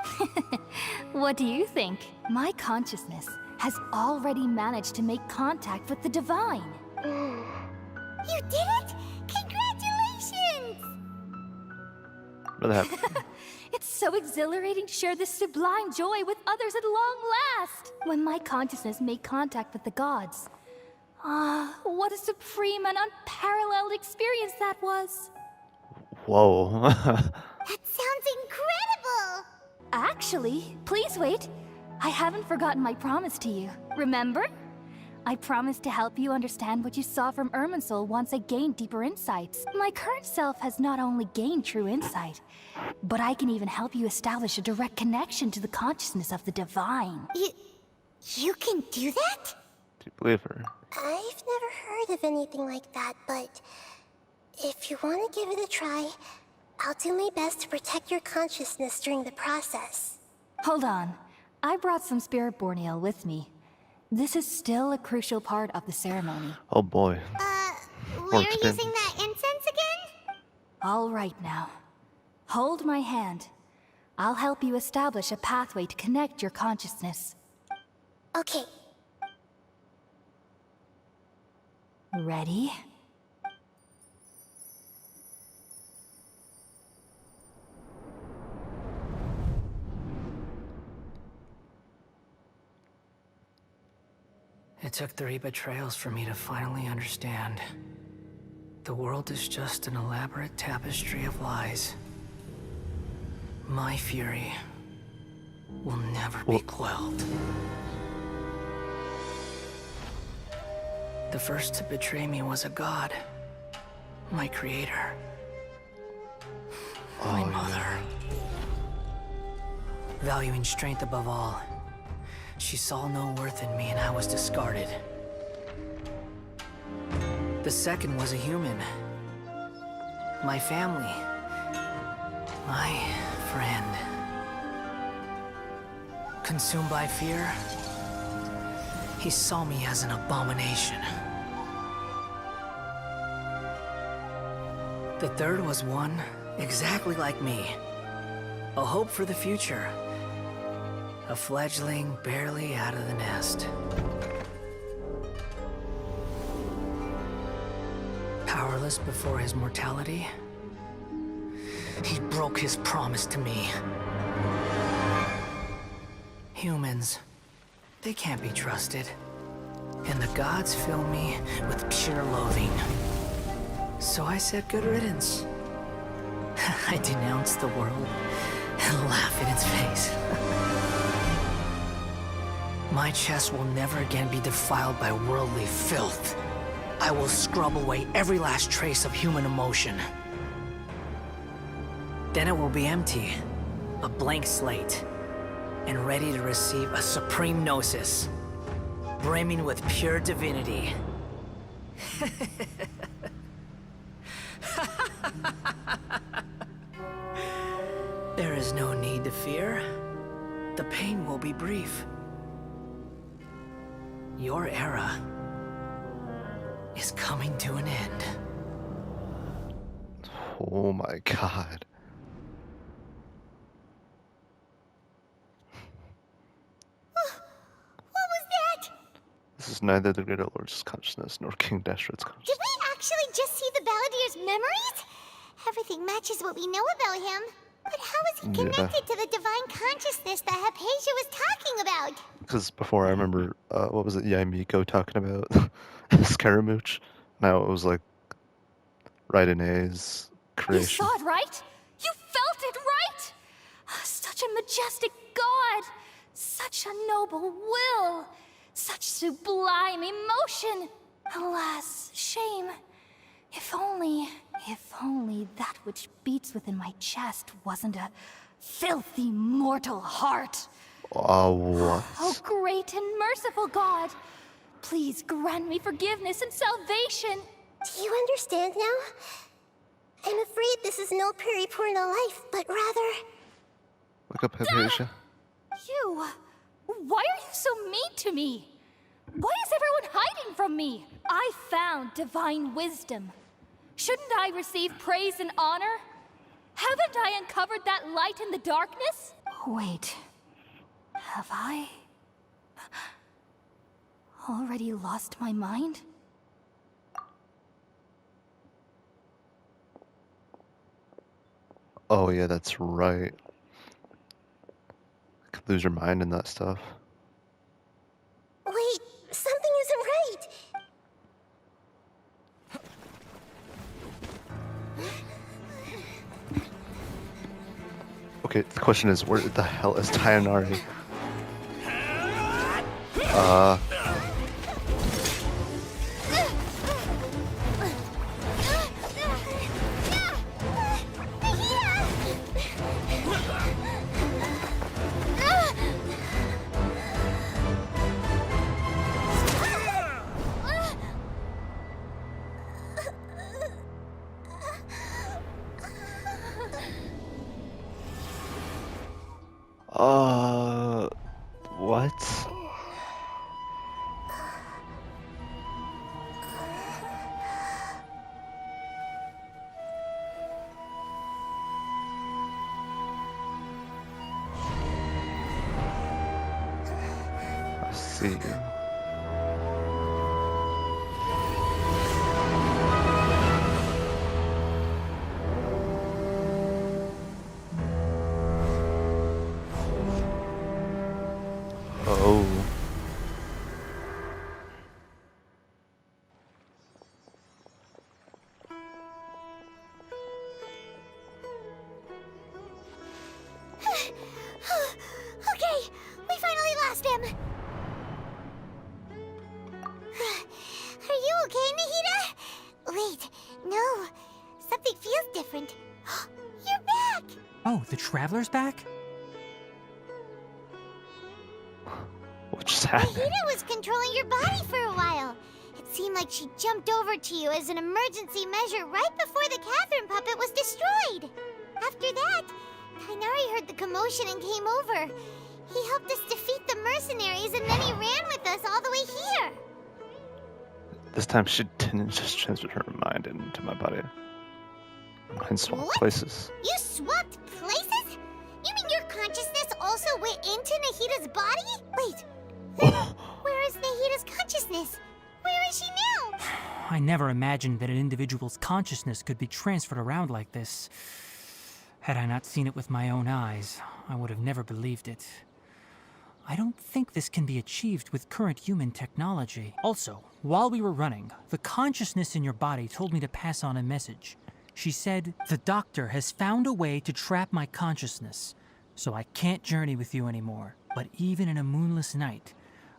What do you think? My consciousness has already managed to make contact with the divine. You did it? Congratulations! What happened? It's so exhilarating to share this sublime joy with others at long last! When my consciousness made contact with the gods. Ah, what a supreme and unparalleled experience that was! Whoa. That sounds incredible! Actually, please wait. I haven't forgotten my promise to you. Remember? I promised to help you understand what you saw from Irminsul once I gained deeper insights. My current self has not only gained true insight, but I can even help you establish a direct connection to the consciousness of the divine. You can do that? Do you believe her? I've never heard of anything like that, but if you want to give it a try, I'll do my best to protect your consciousness during the process. Hold on. I brought some spirit borneal with me. This is still a crucial part of the ceremony. Oh boy. We're using that incense again? All right now. Hold my hand. I'll help you establish a pathway to connect your consciousness. Okay. Ready? It took 3 betrayals for me to finally understand. The world is just an elaborate tapestry of lies. My fury will never be quelled. The first to betray me was a god. My creator. My mother. Valuing strength above all, she saw no worth in me and I was discarded. The second was a human. My family. My friend. Consumed by fear, he saw me as an abomination. The third was one exactly like me. A hope for the future. A fledgling barely out of the nest. Powerless before his mortality, he broke his promise to me. Humans, they can't be trusted. And the gods fill me with pure loathing. So I said good riddance. I denounced the world and laugh in its face. My chest will never again be defiled by worldly filth. I will scrub away every last trace of human emotion. Then it will be empty, a blank slate, and ready to receive a supreme gnosis, brimming with pure divinity. There is no need to fear. The pain will be brief. Your era is coming to an end. Oh my god. What was that? This is neither the Great Lord's consciousness nor King Dashrath's consciousness. Did we actually just see the Baladier's memories? Everything matches what we know about him. But how is he connected to the divine consciousness that Hypatia was talking about? Because before I remember, what was it, Yaimiko talking about Scaramouche? Now it was like Raidene's creation. You saw it, right? You felt it, right? Such a majestic god! Such a noble will! Such sublime emotion! Alas, shame. If only that which beats within my chest wasn't a filthy mortal heart. Oh, what? Oh, great and merciful God! Please grant me forgiveness and salvation! Do you understand now? I'm afraid this is no Paripurna life, but rather... Look up Hypatia. You... Why are you so mean to me? Why is everyone hiding from me? I found divine wisdom. Shouldn't I receive praise and honor? Haven't I uncovered that light in the darkness? Wait. Have I already lost my mind? Oh yeah, that's right. Could lose your mind and that stuff. Wait, something isn't right. Okay, the question is, where the hell is Tayanari? What? I see. Oh. Okay, we finally lost him. Are you okay, Nahida? Wait, no. Something feels different. You're back! Oh, the Traveler's back? What just happened? Nahida was controlling your body for a while. It seemed like she jumped over to you as an emergency measure right before the Catherine puppet was destroyed. After that, Tainari heard the commotion and came over. He helped us defeat the mercenaries and then he ran with us all the way here. This time she didn't just transfer her mind into my body. Mind swapped What? places. You swapped places? You mean your consciousness also went into Nahida's body? Wait, then where is Nahida's consciousness? Where is she now? I never imagined that an individual's consciousness could be transferred around like this. Had I not seen it with my own eyes, I would have never believed it. I don't think this can be achieved with current human technology. Also, while we were running, the consciousness in your body told me to pass on a message. She said, "The doctor has found a way to trap my consciousness, so I can't journey with you anymore. But even in a moonless night,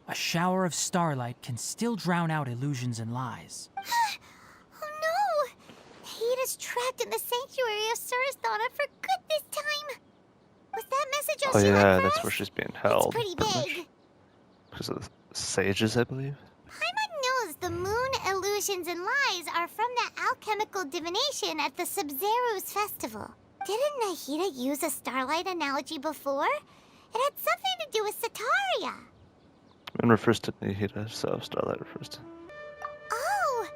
a shower of starlight can still drown out illusions and lies." Oh no! Nahida's trapped in the sanctuary of Surasthana for good this time. Was that message all Oh she left yeah, for that's us? where she's being held. It's pretty much. big. Because of the sages, I believe. Paimon knows the moon illusions and lies are from the alchemical divination at the Sub-Zero's festival. Didn't Nahida use a starlight analogy before? It had something to do with Sataria. Moon refers to Nahida, so Starlight refers to. Oh,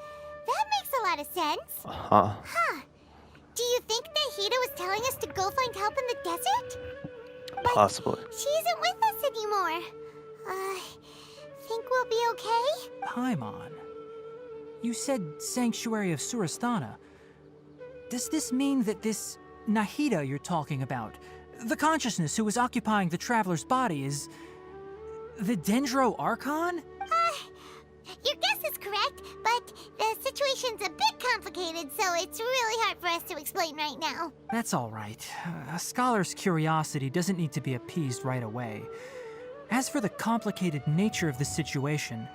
that makes a lot of sense. Huh. Huh. Do you think Nahida was telling us to go find help in the desert? Possibly. She isn't with us anymore. Think we'll be okay? Paimon, you said Sanctuary of Surasthana. Does this mean that this Nahida you're talking about, the consciousness who was occupying the Traveler's body, is the Dendro Archon? Your guess is correct, but the situation's a bit complicated, so it's really hard for us to explain right now. That's all right. A scholar's curiosity doesn't need to be appeased right away. As for the complicated nature of the situation,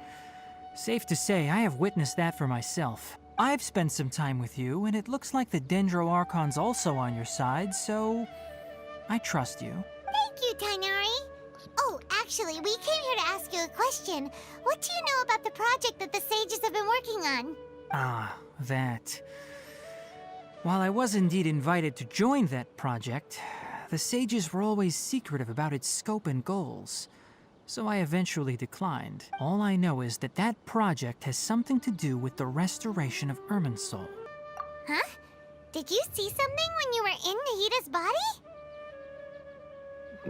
safe to say I have witnessed that for myself. I've spent some time with you, and it looks like the Dendro Archon's also on your side, so I trust you. Thank you, Tainari. Oh, actually, we came here to ask you a question. What do you know about the project that the sages have been working on? Ah, that. While I was indeed invited to join that project, the sages were always secretive about its scope and goals. so I eventually declined. All I know is that that project has something to do with the restoration of Irminsul. Huh? Did you see something when you were in Nahida's body?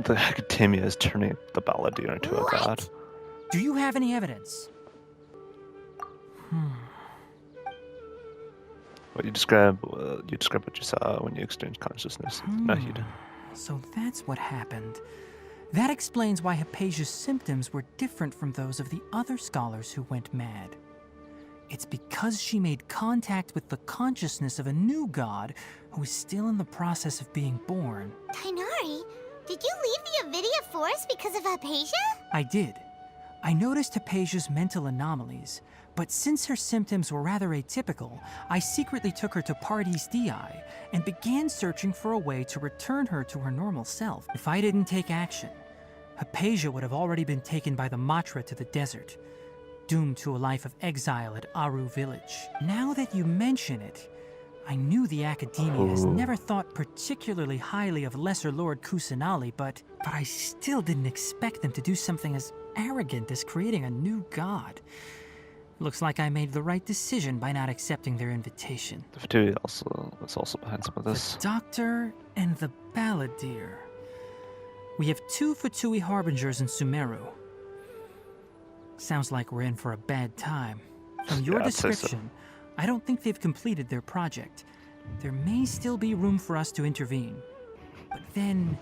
The Academia is turning the Balladeer into a god. Do you have any evidence? Well, you describe what you saw when you exchanged consciousness with Nahida. So that's what happened. That explains why Hypatia's symptoms were different from those of the other scholars who went mad. It's because she made contact with the consciousness of a new god who is still in the process of being born. Tighnari, did you leave the Avidia Forest because of Hypatia? I did. I noticed Hypatia's mental anomalies, but since her symptoms were rather atypical, I secretly took her to Pardes Dii and began searching for a way to return her to her normal self. If I didn't take action, Hypatia would have already been taken by the Matra to the desert, doomed to a life of exile at Aru village. Now that you mention it, I knew the Academia has never thought particularly highly of Lesser Lord Kusanali, but I still didn't expect them to do something as arrogant as creating a new god. Looks like I made the right decision by not accepting their invitation. The Fatui is also behind some of this. The Doctor and the Balladeer. We have 2 Fatui Harbingers in Sumeru. Sounds like we're in for a bad time. From your description, I don't think they've completed their project. There may still be room for us to intervene. But then,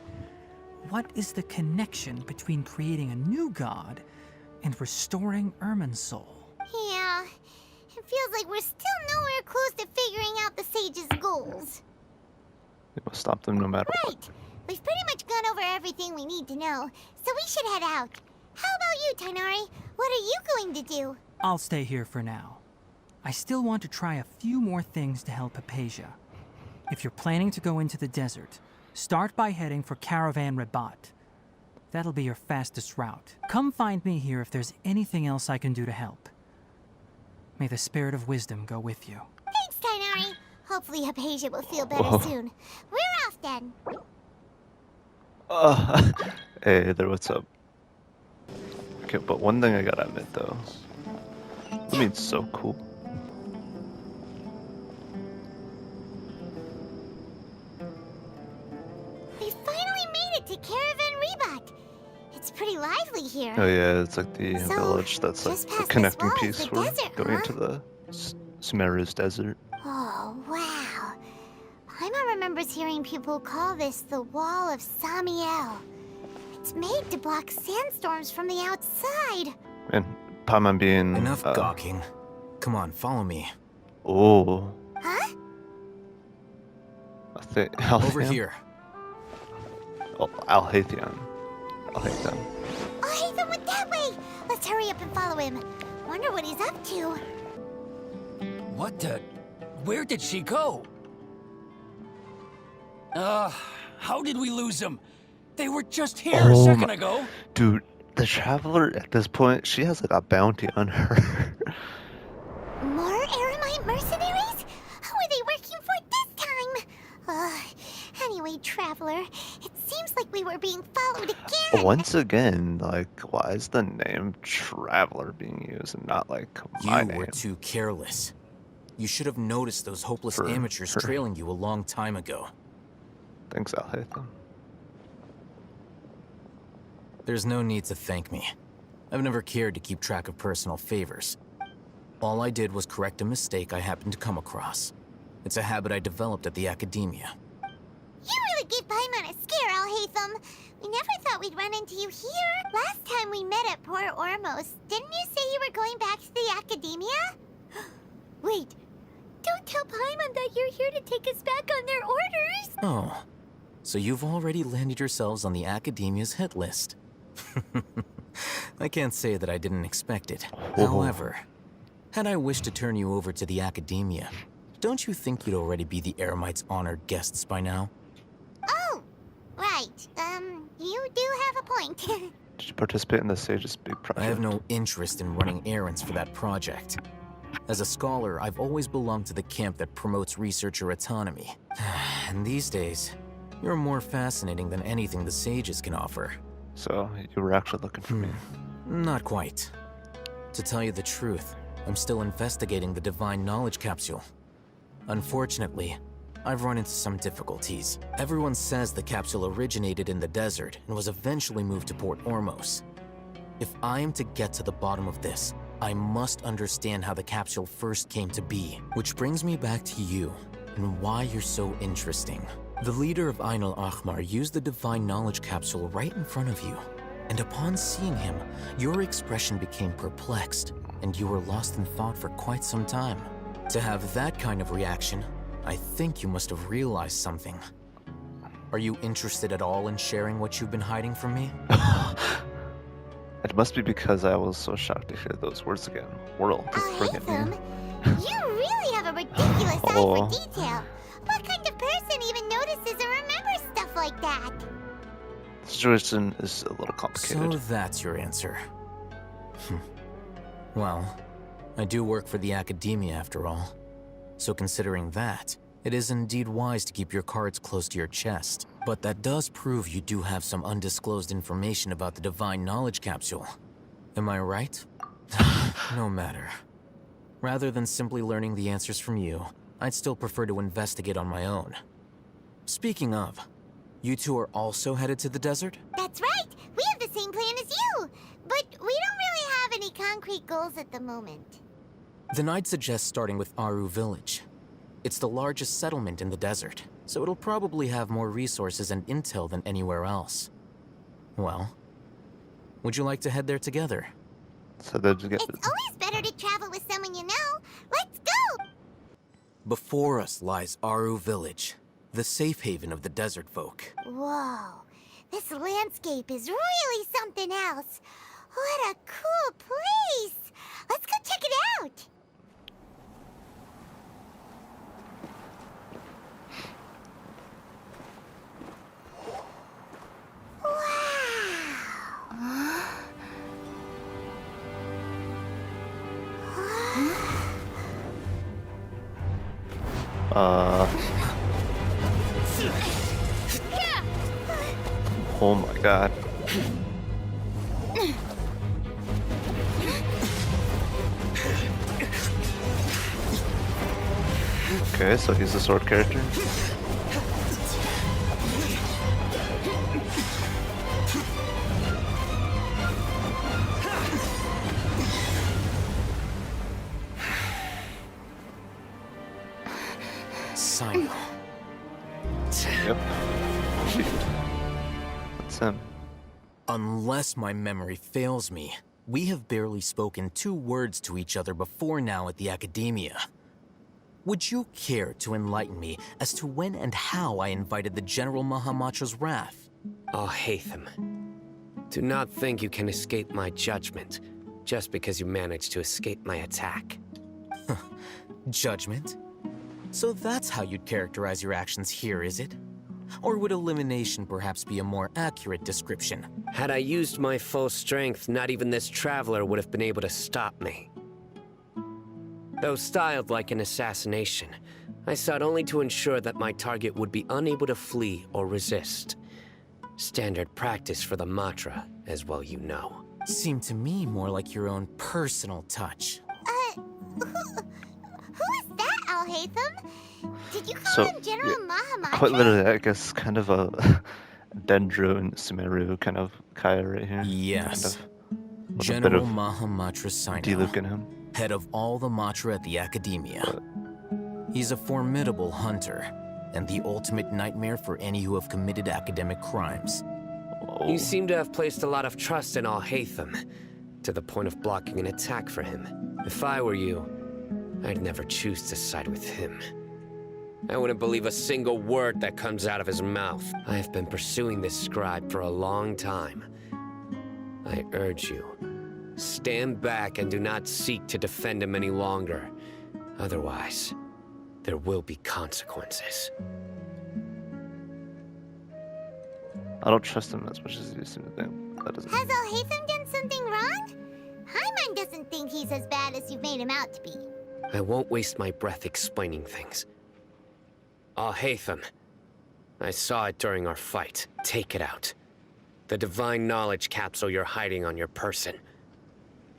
what is the connection between creating a new god and restoring Irminsul? Yeah, it feels like we're still nowhere close to figuring out the Sage's goals. We must stop them no matter what. Right. We've pretty much gone over everything we need to know, so we should head out. How about you, Tighnari? What are you going to do? I'll stay here for now. I still want to try a few more things to help Hypatia. If you're planning to go into the desert, start by heading for Caravan Rabat. That'll be your fastest route. Come find me here if there's anything else I can do to help. May the spirit of wisdom go with you. Thanks, Tighnari. Hopefully Hypatia will feel better soon. We're off then. Hey there, what's up? Okay, but one thing I gotta admit though. I mean, it's so cool. We finally made it to Caravan Rabat. It's pretty lively here. Oh yeah, it's like the village that's like the connecting piece the for desert, going into the Sumeru's desert. Oh, wow. Paimon remembers hearing people call this the Wall of Samiel. It's made to block sandstorms from the outside. And Paimon being... Enough gawking. Come on, follow me. Oh. Huh? Over here. Oh, Alhaithion. Alhaithion. Alhaithion went that way! Let's hurry up and follow him. Wonder what he's up to. What the... Where did she go? How did we lose them? They were just here a second ago. Dude, the Traveler at this point, she has like a bounty on her. More Eremite mercenaries? Who are they working for this time? Anyway, Traveler, it seems like we were being followed again. Once again, like, why is the name Traveler being used and not like my name? You were too careless. You should have noticed those hopeless amateurs trailing you a long time ago. Thanks, Alhaitham. There's no need to thank me. I've never cared to keep track of personal favors. All I did was correct a mistake I happened to come across. It's a habit I developed at the Academia. You really gave Paimon a scare, Alhaitham. We never thought we'd run into you here. Last time we met at Port Ormos, didn't you say you were going back to the Academia? Wait, don't tell Paimon that you're here to take us back on their orders. Oh, so you've already landed yourselves on the Academia's hit list. I can't say that I didn't expect it. However, had I wished to turn you over to the Academia, don't you think you'd already be the Eremites' honored guests by now? Oh, right. You do have a point. Did you participate in the Sage's big project? I have no interest in running errands for that project. As a scholar, I've always belonged to the camp that promotes researcher autonomy. And these days, you're more fascinating than anything the Sages can offer. So, you were actually looking for me. Not quite. To tell you the truth, I'm still investigating the Divine Knowledge Capsule. Unfortunately, I've run into some difficulties. Everyone says the capsule originated in the desert and was eventually moved to Port Ormos. If I am to get to the bottom of this, I must understand how the capsule first came to be. Which brings me back to you, and why you're so interesting. The leader of Ain al-Ahmar used the Divine Knowledge Capsule right in front of you, and upon seeing him, your expression became perplexed, and you were lost in thought for quite some time. To have that kind of reaction, I think you must have realized something. Are you interested at all in sharing what you've been hiding from me? It must be because I was so shocked to hear those words again. World, forget me. You really have a ridiculous eye for detail. What kind of person even notices or remembers stuff like that? The situation is a little complicated. So that's your answer. Well, I do work for the Academia after all. So considering that, it is indeed wise to keep your cards close to your chest. But that does prove you do have some undisclosed information about the Divine Knowledge Capsule. Am I right? No matter. Rather than simply learning the answers from you, I'd still prefer to investigate on my own. Speaking of, you two are also headed to the desert? That's right! We have the same plan as you! But we don't really have any concrete goals at the moment. Then I'd suggest starting with Aru Village. It's the largest settlement in the desert, so it'll probably have more resources and intel than anywhere else. Well, would you like to head there together? So that you get. It's always better to travel with someone you know. Let's go! Before us lies Aru Village, the safe haven of the desert folk. Whoa, this landscape is really something else. What a cool place! Let's go check it out! Oh my god. Okay, so he's a sword character. Simon. Yep. That's him. Unless my memory fails me, we have barely spoken 2 words to each other before now at the Academia. Would you care to enlighten me as to when and how I invited the General Mahamatra's wrath? Oh, Hatham. Do not think you can escape my judgment just because you managed to escape my attack. Judgment? So that's how you'd characterize your actions here, is it? Or would elimination perhaps be a more accurate description? Had I used my full strength, not even this traveler would have been able to stop me. Though styled like an assassination, I sought only to ensure that my target would be unable to flee or resist. Standard practice for the Matra, as well you know. Seemed to me more like your own personal touch. Who is that, Al-Hatham? Did you call him General Mahamatra? Quite literally, I guess, kind of a Dendro and Sumeru kind of Kaya right here. Yes. Kind of, General Mahamatra Diluc in him. Head of all the Matra at the Academia. He's a formidable hunter, and the ultimate nightmare for any who have committed academic crimes. You seem to have placed a lot of trust in Al-Hatham, to the point of blocking an attack for him. If I were you, I'd never choose to side with him. I wouldn't believe a single word that comes out of his mouth. I have been pursuing this scribe for a long time. I urge you, stand back and do not seek to defend him any longer. Otherwise, there will be consequences. I don't trust him as much as you seem to think. That doesn't. Has Al-Hatham done something wrong? Hyman doesn't think he's as bad as you've made him out to be. I won't waste my breath explaining things. Al-Hatham, I saw it during our fight. Take it out. The divine knowledge capsule you're hiding on your person.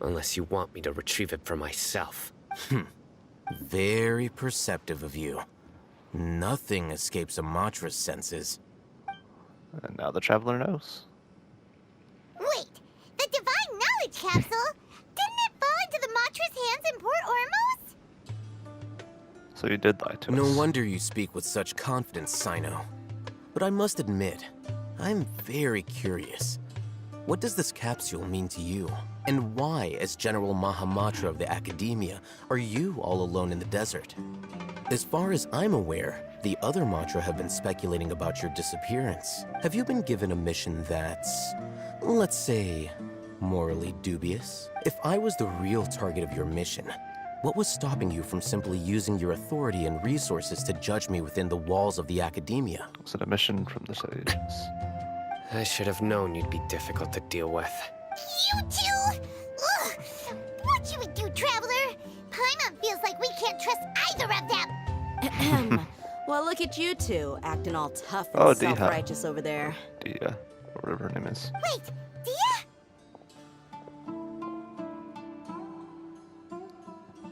Unless you want me to retrieve it for myself. Very perceptive of you. Nothing escapes Amatra's senses. And now the traveler knows. Wait, the divine knowledge capsule? Didn't it fall into the Matra's hands in Port Ormos? So you did lie to us. No wonder you speak with such confidence, Sino. But I must admit, I'm very curious. What does this capsule mean to you? And why, as General Mahamatra of the Academia, are you all alone in the desert? As far as I'm aware, the other Matra have been speculating about your disappearance. Have you been given a mission that's, let's say, morally dubious? If I was the real target of your mission, what was stopping you from simply using your authority and resources to judge me within the walls of the Academia? Was it a mission from the Sages? I should have known you'd be difficult to deal with. You two? Ugh. What you would do, Traveler? Paimon feels like we can't trust either of them. Well, look at you two, acting all tough and Oh, self-righteous over there. Dia, whatever her name is. Wait, Dia?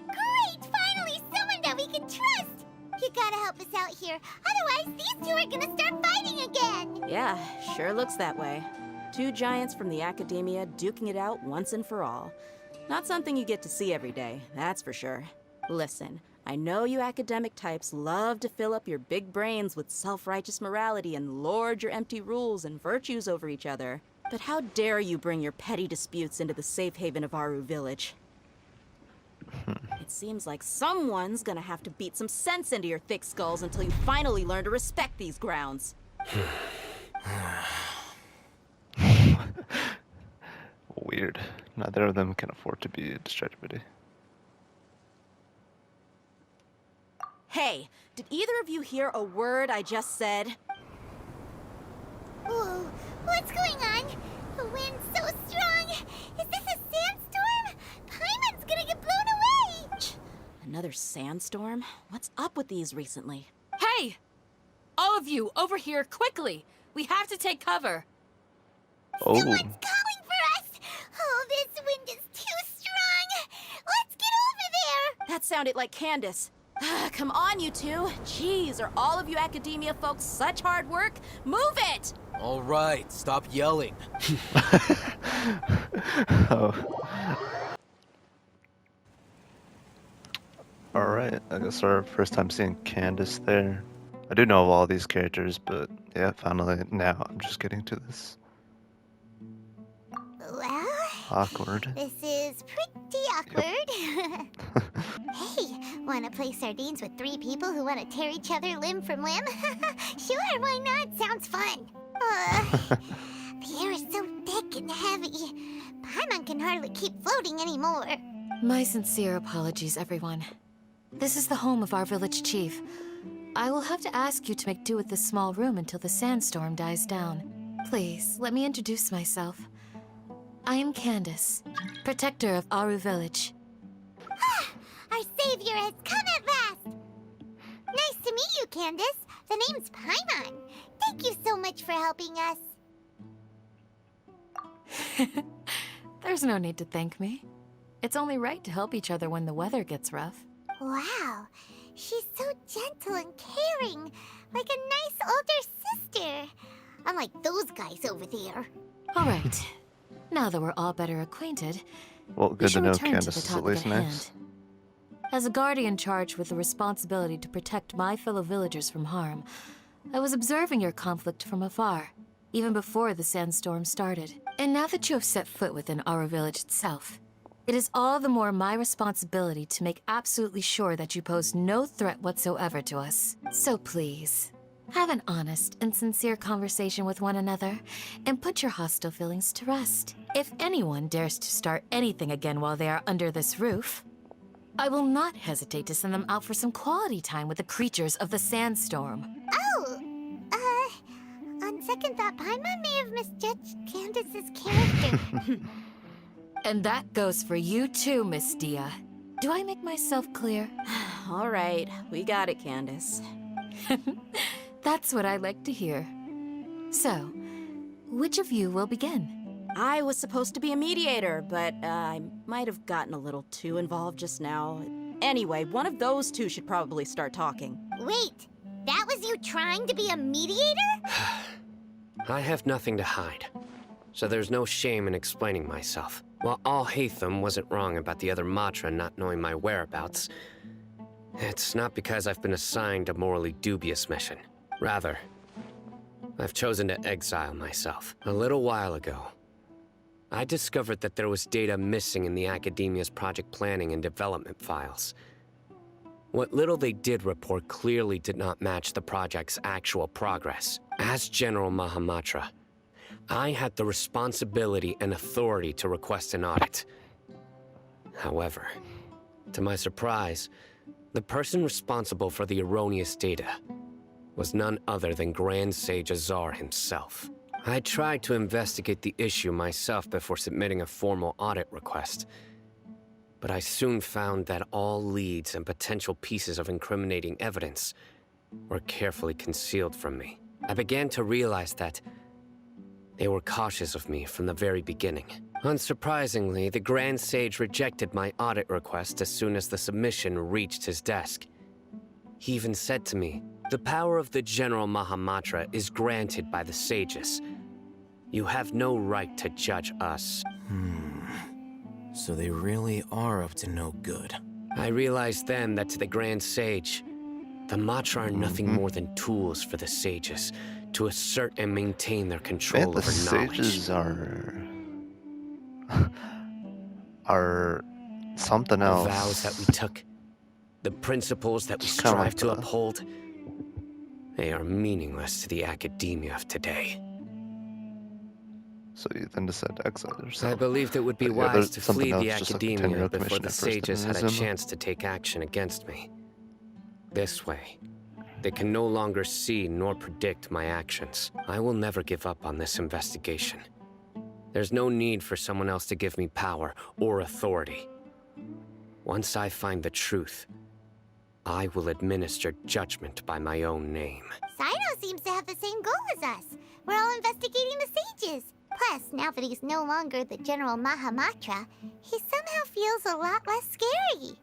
Great! Finally, someone that we can trust! You gotta help us out here. Otherwise, these two are gonna start fighting again! Yeah, sure looks that way. Two giants from the Academia duking it out once and for all. Not something you get to see every day, that's for sure. Listen, I know you academic types love to fill up your big brains with self-righteous morality and lord your empty rules and virtues over each other. But how dare you bring your petty disputes into the safe haven of Aru Village? It seems like someone's gonna have to beat some sense into your thick skulls until you finally learn to respect these grounds. Weird. Neither of them can afford to be a distractibility. Hey, did either of you hear a word I just said? Whoa, what's going on? The wind's so strong! Is this a sandstorm? Paimon's gonna get blown away! Another sandstorm? What's up with these recently? Hey! All of you, over here, quickly! We have to take cover! Oh. Someone's calling for us! Oh, this wind is too strong! Let's get over there! That sounded like Candace. Come on, you two. Jeez, are all of you Academia folks such hard work? Move it! All right, stop yelling. Oh. Alright, I guess our first time seeing Candace there. I do know of all these characters, but yeah, finally now I'm just getting to this. Well, Awkward. this is pretty awkward. Hey, wanna play sardines with 3 people who wanna tear each other limb from limb? Sure, why not? Sounds fun. The air is so thick and heavy. Paimon can hardly keep floating anymore. My sincere apologies, everyone. This is the home of our village chief. I will have to ask you to make do with this small room until the sandstorm dies down. Please, let me introduce myself. I am Candace, protector of Aru Village. Our savior has come at last! Nice to meet you, Candace. The name's Paimon. Thank you so much for helping us. There's no need to thank me. It's only right to help each other when the weather gets rough. Wow, she's so gentle and caring, like a nice older sister. Unlike those guys over there. All right. Now that we're all better acquainted, Well, we good to should know return Candace to is the at topic least at nice. hand. As a guardian charged with the responsibility to protect my fellow villagers from harm, I was observing your conflict from afar, even before the sandstorm started. And now that you have set foot within our village itself, it is all the more my responsibility to make absolutely sure that you pose no threat whatsoever to us. So please, have an honest and sincere conversation with one another, and put your hostile feelings to rest. If anyone dares to start anything again while they are under this roof, I will not hesitate to send them out for some quality time with the creatures of the sandstorm. Oh, on second thought, Paimon may have misjudged Candace's character. And that goes for you too, Miss Dia. Do I make myself clear? All right, we got it, Candace. That's what I like to hear. So, Which of you will begin? I was supposed to be a mediator, but I might have gotten a little too involved just now. Anyway, one of those two should probably start talking. Wait, that was you trying to be a mediator? I have nothing to hide, so there's no shame in explaining myself. While Al-Haytham wasn't wrong about the other Matra not knowing my whereabouts, it's not because I've been assigned a morally dubious mission. Rather, I've chosen to exile myself. A little while ago, I discovered that there was data missing in the Academia's project planning and development files. What little they did report clearly did not match the project's actual progress. As General Mahamatra, I had the responsibility and authority to request an audit. However, to my surprise, the person responsible for the erroneous data was none other than Grand Sage Azar himself. I tried to investigate the issue myself before submitting a formal audit request, but I soon found that all leads and potential pieces of incriminating evidence were carefully concealed from me. I began to realize that they were cautious of me from the very beginning. Unsurprisingly, the Grand Sage rejected my audit request as soon as the submission reached his desk. He even said to me, "The power of the General Mahamatra is granted by the sages. You have no right to judge us." So they really are up to no good. I realized then that to the Grand Sage, the Matra are nothing more than tools for the sages to assert and maintain their control Man, the over knowledge. sages are something The else. vows that we took, the principles that we Just kinda strive like to the- uphold, they are meaningless to the academia of today. So you then decide to exile I yourself. believed it would be But yeah, wise there's to something flee the else, just like academia Tenryou before Commission the at first sages had a didn't chance to take action against me. This way, they can no longer see nor predict my actions. I will never give up on this investigation. There's no need for someone else to give me power or authority. Once I find the truth, I will administer judgment by my own name. Sino seems to have the same goal as us. We're all investigating the sages. Plus, now that he's no longer the General Mahamatra, he somehow feels a lot less scary.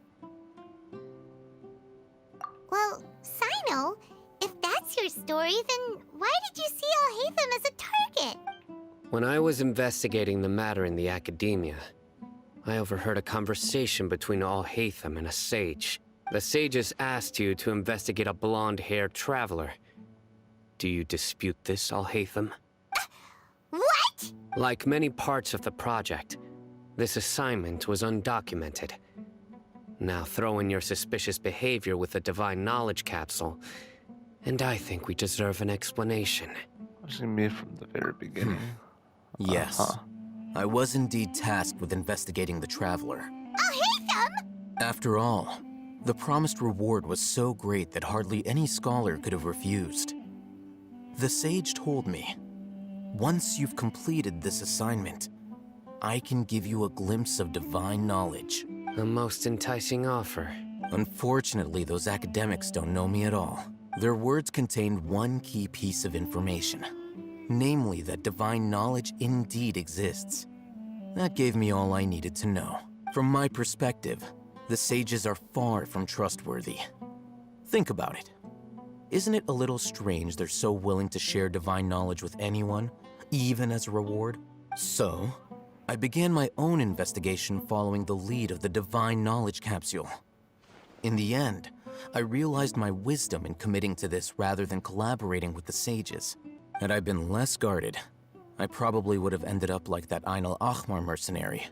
Well, Sino, if that's your story, then why did you see Al-Haytham as a target? When I was investigating the matter in the academia, I overheard a conversation between Al-Haytham and a sage. The sages asked you to investigate a blonde-haired traveler. Do you dispute this, Al-Haytham? What? Like many parts of the project, this assignment was undocumented. Now throw in your suspicious behavior with the Divine Knowledge Capsule, and I think we deserve an explanation. Watching me from the very beginning. Yes. I was indeed tasked with investigating the Traveler. Al-Haytham! After all, the promised reward was so great that hardly any scholar could have refused. The sage told me, once you've completed this assignment, I can give you a glimpse of divine knowledge. A most enticing offer. Unfortunately, those academics don't know me at all. Their words contained one key piece of information, namely that divine knowledge indeed exists. That gave me all I needed to know. From my perspective, the sages are far from trustworthy. Think about it. Isn't it a little strange they're so willing to share divine knowledge with anyone, even as a reward? So, I began my own investigation following the lead of the Divine Knowledge Capsule. In the end, I realized my wisdom in committing to this rather than collaborating with the sages. Had I been less guarded, I probably would have ended up like that Ain al-Ahmar mercenary,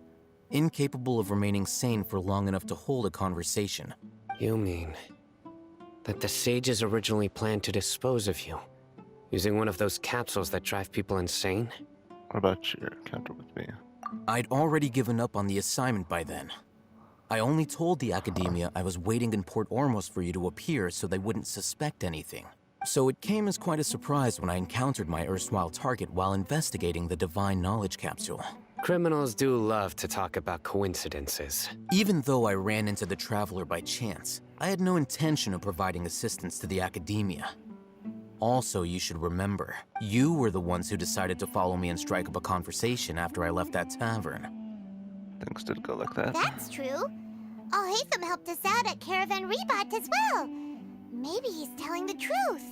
incapable of remaining sane for long enough to hold a conversation. You mean that the sages originally planned to dispose of you, using one of those capsules that drive people insane? What about your encounter with me? I'd already given up on the assignment by then. I only told the Academia I was waiting in Port Ormos for you to appear so they wouldn't suspect anything. So it came as quite a surprise when I encountered my erstwhile target while investigating the Divine Knowledge Capsule. Criminals do love to talk about coincidences. Even though I ran into the Traveler by chance, I had no intention of providing assistance to the Academia. also you should remember. You were the ones who decided to follow me and strike up a conversation after I left that tavern. Things did go like that. That's true. Alhaitham helped us out at Caravan Rebat as well. Maybe he's telling the truth.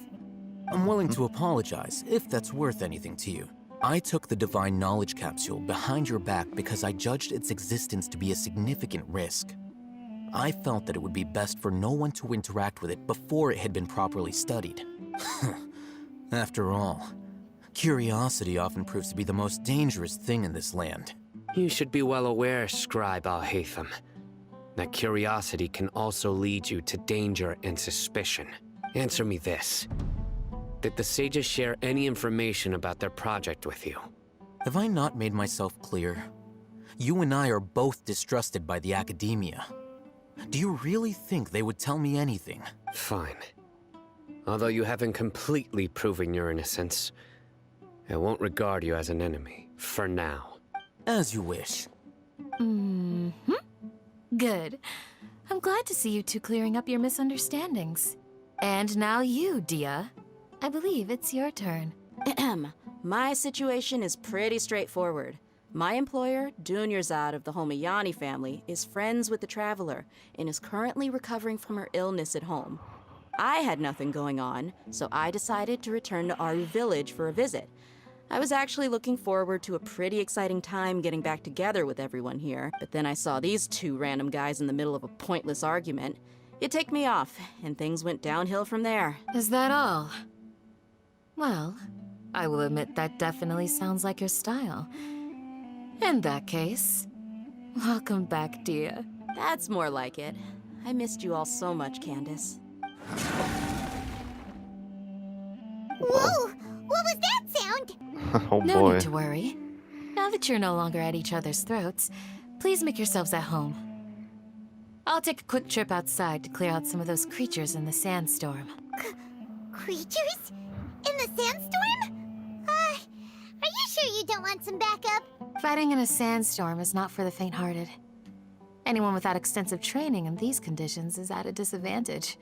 I'm willing to apologize, if that's worth anything to you. I took the Divine Knowledge Capsule behind your back because I judged its existence to be a significant risk. I felt that it would be best for no one to interact with it before it had been properly studied. After all, curiosity often proves to be the most dangerous thing in this land. You should be well aware, Scribe Alhaitham, that curiosity can also lead you to danger and suspicion. Answer me this. Did the sages share any information about their project with you? Have I not made myself clear? You and I are both distrusted by the academia. Do you really think they would tell me anything? Fine. Although you haven't completely proven your innocence, I won't regard you as an enemy, for now. As you wish. Good. I'm glad to see you two clearing up your misunderstandings. And now you, Dia. I believe it's your turn. My situation is pretty straightforward. My employer, Dunyarzad of the Homayani family, is friends with the Traveler and is currently recovering from her illness at home. I had nothing going on, so I decided to return to Aru village for a visit. I was actually looking forward to a pretty exciting time getting back together with everyone here, but then I saw these two random guys in the middle of a pointless argument. It ticked me off, and things went downhill from there. Is that all? Well, I will admit that definitely sounds like your style. In that case, welcome back, Dia. That's more like it. I missed you all so much, Candace. Whoa! What was that sound? Oh No boy. need to worry. Now that you're no longer at each other's throats, please make yourselves at home. I'll take a quick trip outside to clear out some of those creatures in the sandstorm. Creatures? In the sandstorm? Are you sure you don't want some backup? Fighting in a sandstorm is not for the faint-hearted. Anyone without extensive training in these conditions is at a disadvantage.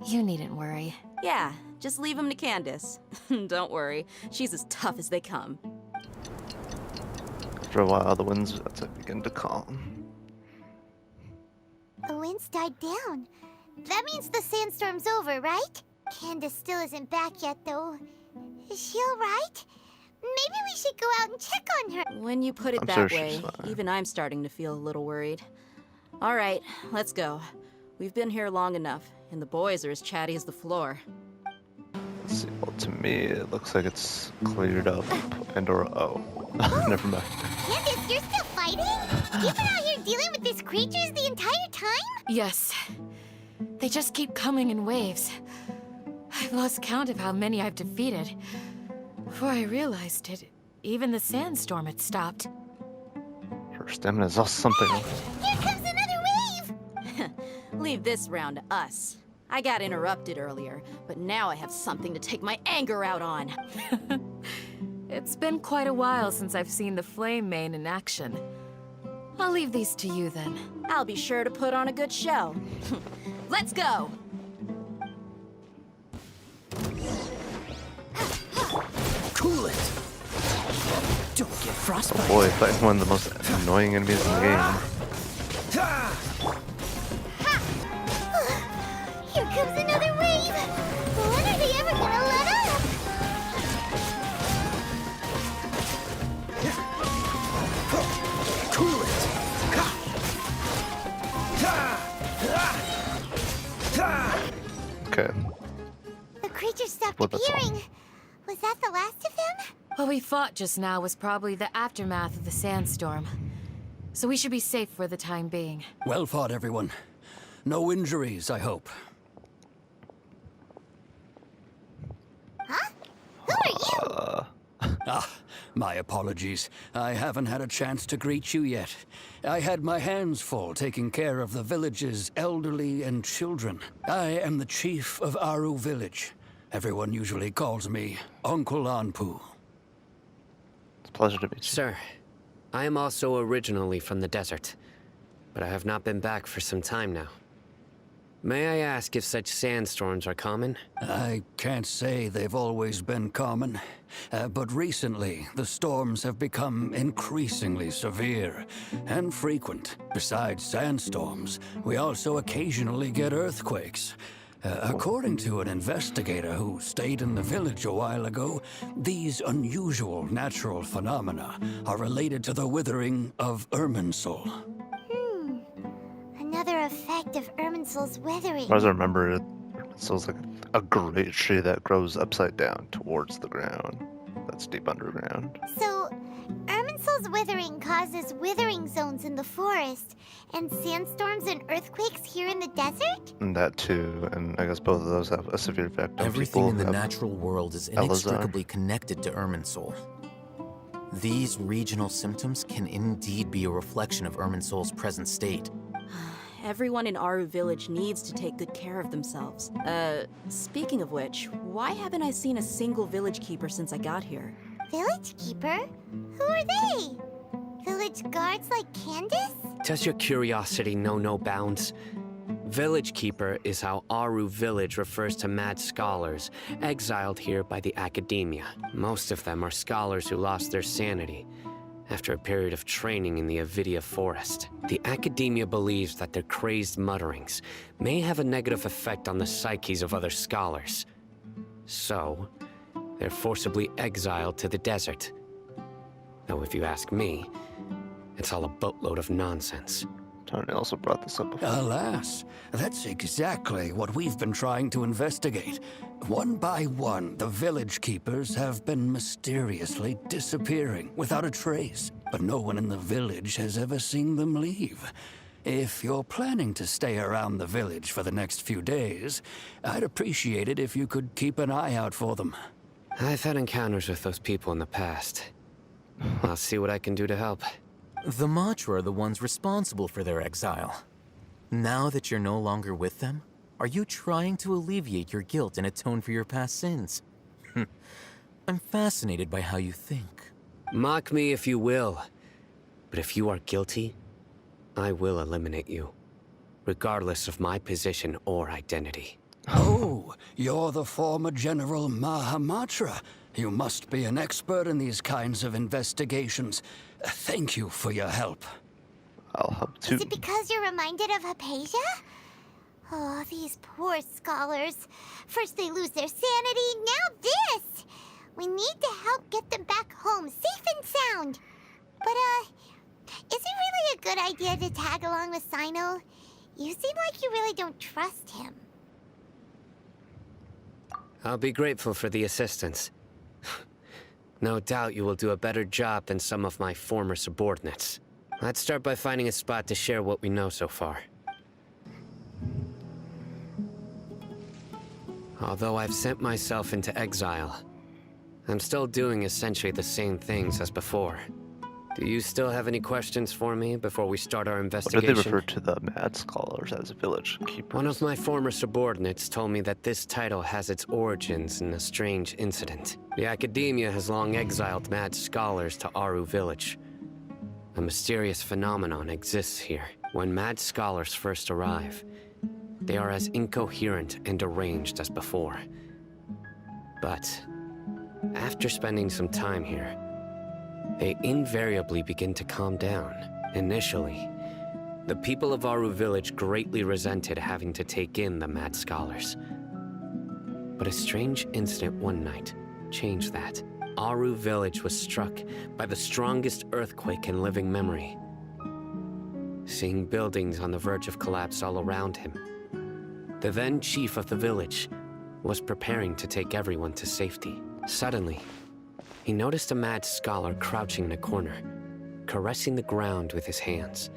You needn't worry. Yeah, just leave them to Candace. Don't worry, she's as tough as they come. After a while, the winds begin to calm. The winds died down. That means the sandstorm's over, right? Candace still isn't back yet, though. Is she alright? Maybe we should go out and check on her. When you put it I'm that sure she's way, fine. even I'm starting to feel a little worried. All right, let's go. We've been here long enough, and the boys are as chatty as the floor. Let's see. Well, to me, it looks like it's cleared up. And/or never mind. Candace, you're still fighting? You've been out here dealing with these creatures the entire time? Yes. They just keep coming in waves. I've lost count of how many I've defeated. Before I realized it, even the sandstorm had stopped. Her stamina is also something. Here comes another wave! Leave this round to us. I got interrupted earlier, but now I have something to take my anger out on. It's been quite a while since I've seen the Flame Mane in action. I'll leave these to you then. I'll be sure to put on a good show. Let's go! Cool it! Don't get frostbite. Oh boy, fighting one of the most annoying enemies in the game. Here comes another wave! When are they ever gonna let up? Cool it! Okay. The creature stopped Well, that's all. appearing. Was that the last of them? What we fought just now was probably the aftermath of the sandstorm. So we should be safe for the time being. Well fought, everyone. No injuries, I hope. Huh? Who are you? My apologies. I haven't had a chance to greet you yet. I had my hands full taking care of the village's elderly and children. I am the chief of Aru village. Everyone usually calls me Uncle Anpu. It's a pleasure to meet you. Sir, I am also originally from the desert, but I have not been back for some time now. May I ask if such sandstorms are common? I can't say they've always been common, but recently the storms have become increasingly severe and frequent. Besides sandstorms, we also occasionally get earthquakes. According to an investigator who stayed in the village a while ago, these unusual natural phenomena are related to the withering of Irminsul. Another effect of Irminsul's weathering. As I remember, it's like a great tree that grows upside down towards the ground. That's deep underground. So, Irminsul's withering causes withering zones in the forest, and sandstorms and earthquakes here in the desert? And that too, and I guess both of those have a severe effect on Everything in the people natural world is inextricably connected to Irminsul. These regional symptoms can indeed be a reflection of Irminsul's present state. Everyone in Aru Village needs to take good care of themselves. Speaking of which, why haven't I seen a single village keeper since I got here? Village keeper? Who are they? Village guards like Candace? Does your curiosity know no bounds? Village Keeper is how Aru Village refers to mad scholars exiled here by the Academia. Most of them are scholars who lost their sanity after a period of training in the Avidia Forest. The Academia believes that their crazed mutterings may have a negative effect on the psyches of other scholars. So, they're forcibly exiled to the desert. Though if you ask me, it's all a boatload of nonsense. Tony also brought this up before. Alas, that's exactly what we've been trying to investigate. One by one, the village keepers have been mysteriously disappearing without a trace, but no one in the village has ever seen them leave. If you're planning to stay around the village for the next few days, I'd appreciate it if you could keep an eye out for them. I've had encounters with those people in the past. I'll see what I can do to help. The Matra are the ones responsible for their exile. Now that you're no longer with them, are you trying to alleviate your guilt and atone for your past sins? I'm fascinated by how you think. Mock me if you will, but if you are guilty, I will eliminate you, regardless of my position or identity. Oh, you're the former General Mahamatra. You must be an expert in these kinds of investigations. Thank you for your help. I'll help too. Is it because you're reminded of Hypatia? Oh, these poor scholars. First they lose their sanity, now this! We need to help get them back home, safe and sound. But, is it really a good idea to tag along with Sino? You seem like you really don't trust him. I'll be grateful for the assistance. No doubt you will do a better job than some of my former subordinates. Let's start by finding a spot to share what we know so far. Although I've sent myself into exile, I'm still doing essentially the same things as before. Do you still have any questions for me before we start our investigation? What did they refer to the mad scholars as village keepers? One of my former subordinates told me that this title has its origins in a strange incident. The Academia has long exiled mad scholars to Aru Village. A mysterious phenomenon exists here. When mad scholars first arrive, they are as incoherent and deranged as before. But after spending some time here, they invariably begin to calm down. Initially, the people of Aru Village greatly resented having to take in the mad scholars. But a strange incident one night changed that. Aru Village was struck by the strongest earthquake in living memory. Seeing buildings on the verge of collapse all around him, the then chief of the village was preparing to take everyone to safety. Suddenly, he noticed a mad scholar crouching in a corner, caressing the ground with his hands.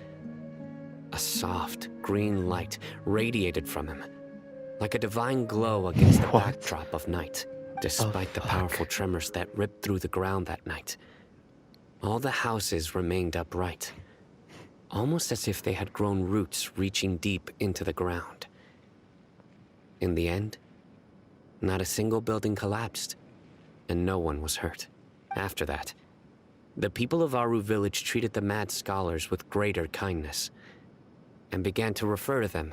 A soft, green light radiated from him, like a divine glow against the backdrop of night. Despite the powerful tremors that ripped through the ground that night, all the houses remained upright, almost as if they had grown roots reaching deep into the ground. In the end, not a single building collapsed, and no one was hurt. After that, the people of Aru Village treated the mad scholars with greater kindness, and began to refer to them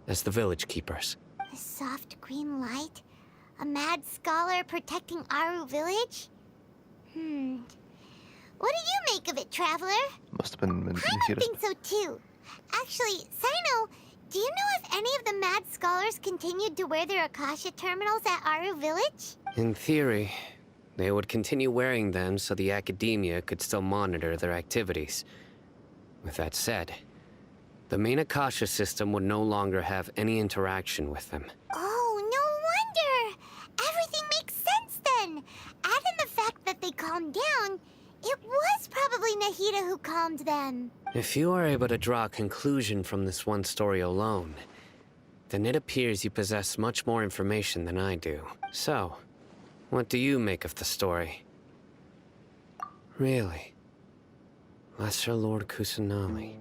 as the village keepers. A soft green light? A mad scholar protecting Aru village? What do you make of it, Traveler? Must have been I think so too. Actually, Sino, do you know if any of the mad scholars continued to wear their Akasha terminals at Aru village? In theory, they would continue wearing them so the Academia could still monitor their activities. With that said, the main Akasha system would no longer have any interaction with them. Oh, no wonder! Everything makes sense then! Add in the fact that they calmed down, it was probably Nahida who calmed them. If you are able to draw a conclusion from this one story alone, then it appears you possess much more information than I do. So, what do you make of the story? Really? Lesser Lord Kusanali.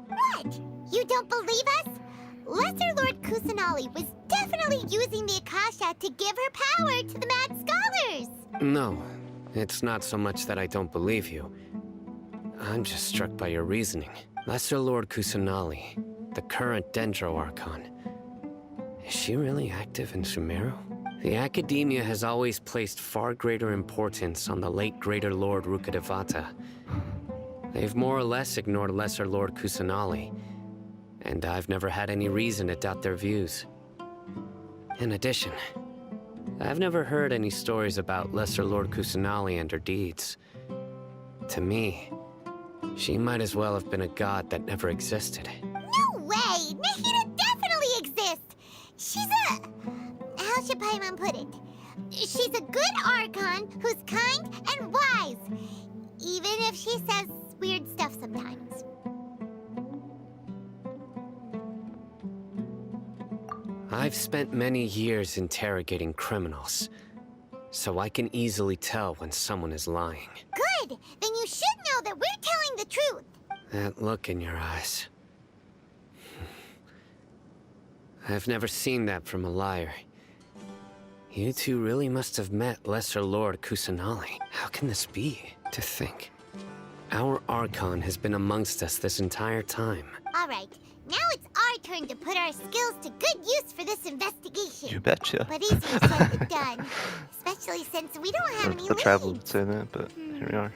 What? You don't believe us? Lesser Lord Kusanali was definitely using the Akasha to give her power to the mad scholars! No, it's not so much that I don't believe you. I'm just struck by your reasoning. Lesser Lord Kusanali, the current Dendro Archon. Is she really active in Sumeru? The Academia has always placed far greater importance on the late Greater Lord Rukkhadevata. They've more or less ignored Lesser Lord Kusanali, and I've never had any reason to doubt their views. In addition, I've never heard any stories about Lesser Lord Kusanali and her deeds. To me, she might as well have been a god that never existed. No way! Nahida definitely exists! She's a... how should Paimon put it? She's a good Archon who's kind and wise, even if she says weird stuff sometimes. I've spent many years interrogating criminals, so I can easily tell when someone is lying. Good! Then you should know that we're telling the truth! That look in your eyes. I've never seen that from a liar. You two really must have met Lesser Lord Kusanali. How can this be? To think. Our Archon has been amongst us this entire time. Alright, now it's our turn to put our skills to good use for this investigation. You betcha. But easier said than done. Especially since we don't have any The travel leads. would say that, but here we are.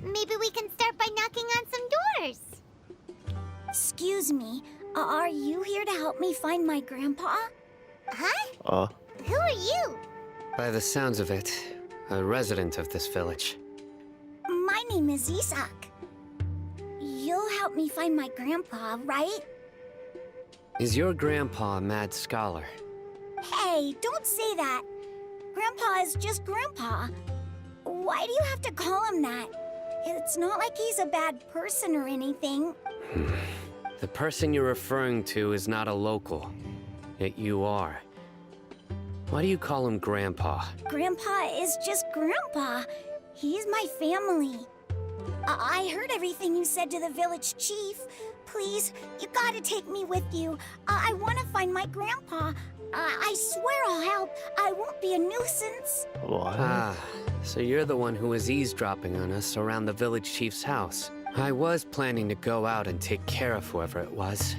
Maybe we can start by knocking on some doors. Excuse me, are you here to help me find my grandpa? Huh? Who are you? By the sounds of it, a resident of this village. My name is Isak. You'll help me find my grandpa, right? Is your grandpa a mad scholar? Hey, don't say that. Grandpa is just Grandpa. Why do you have to call him that? It's not like he's a bad person or anything. The person you're referring to is not a local, yet you are. Why do you call him Grandpa? Grandpa is just Grandpa. He's my family. I heard everything you said to the village chief. Please, you gotta take me with you. I want to find my grandpa. I swear I'll help. I won't be a nuisance. What? Ah, so you're the one who was eavesdropping on us around the village chief's house. I was planning to go out and take care of whoever it was,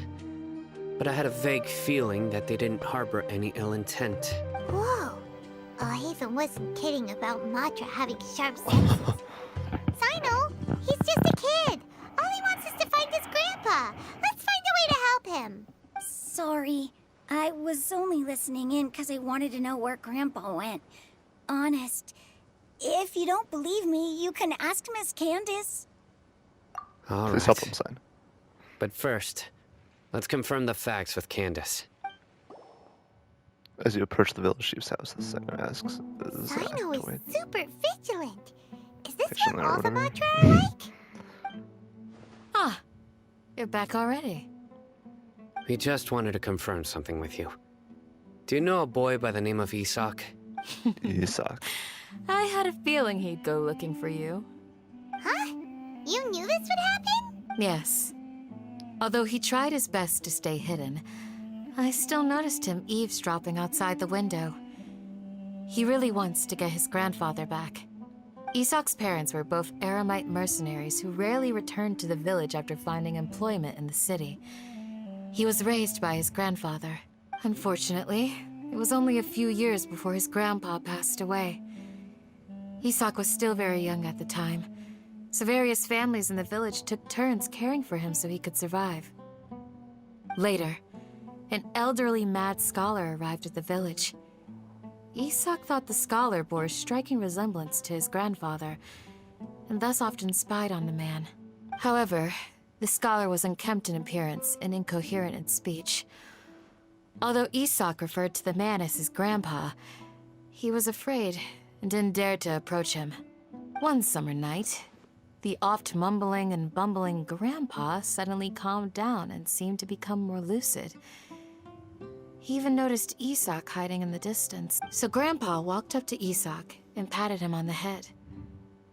but I had a vague feeling that they didn't harbor any ill intent. Whoa. Haven wasn't kidding about Matra having sharp senses. Sino, he's just a kid. All he wants is to find his grandpa. Let's find a way to help him. Sorry. I was only listening in because I wanted to know where Grandpa went. Honest. If you don't believe me, you can ask Miss Candace. All Please help him sign. But first, let's confirm the facts with Candace. As you approach the village chief's house, the Sino asks, Sino is super vigilant. Is this Fiction what or all the whatever. Matra are like? Ah, you're back already. We just wanted to confirm something with you. Do you know a boy by the name of Isak? Isak. I had a feeling he'd go looking for you. Huh? You knew this would happen? Yes. Although he tried his best to stay hidden, I still noticed him eavesdropping outside the window. He really wants to get his grandfather back. Isak's parents were both Aramite mercenaries who rarely returned to the village after finding employment in the city. He was raised by his grandfather. Unfortunately, it was only a few years before his grandpa passed away. Isak was still very young at the time, so various families in the village took turns caring for him so he could survive. Later, an elderly mad scholar arrived at the village. Isak thought the scholar bore a striking resemblance to his grandfather, and thus often spied on the man. However, the scholar was unkempt in appearance and incoherent in speech. Although Isak referred to the man as his grandpa, he was afraid and didn't dare to approach him. One summer night, the oft mumbling and bumbling grandpa suddenly calmed down and seemed to become more lucid. He even noticed Isak hiding in the distance, so Grandpa walked up to Isak and patted him on the head.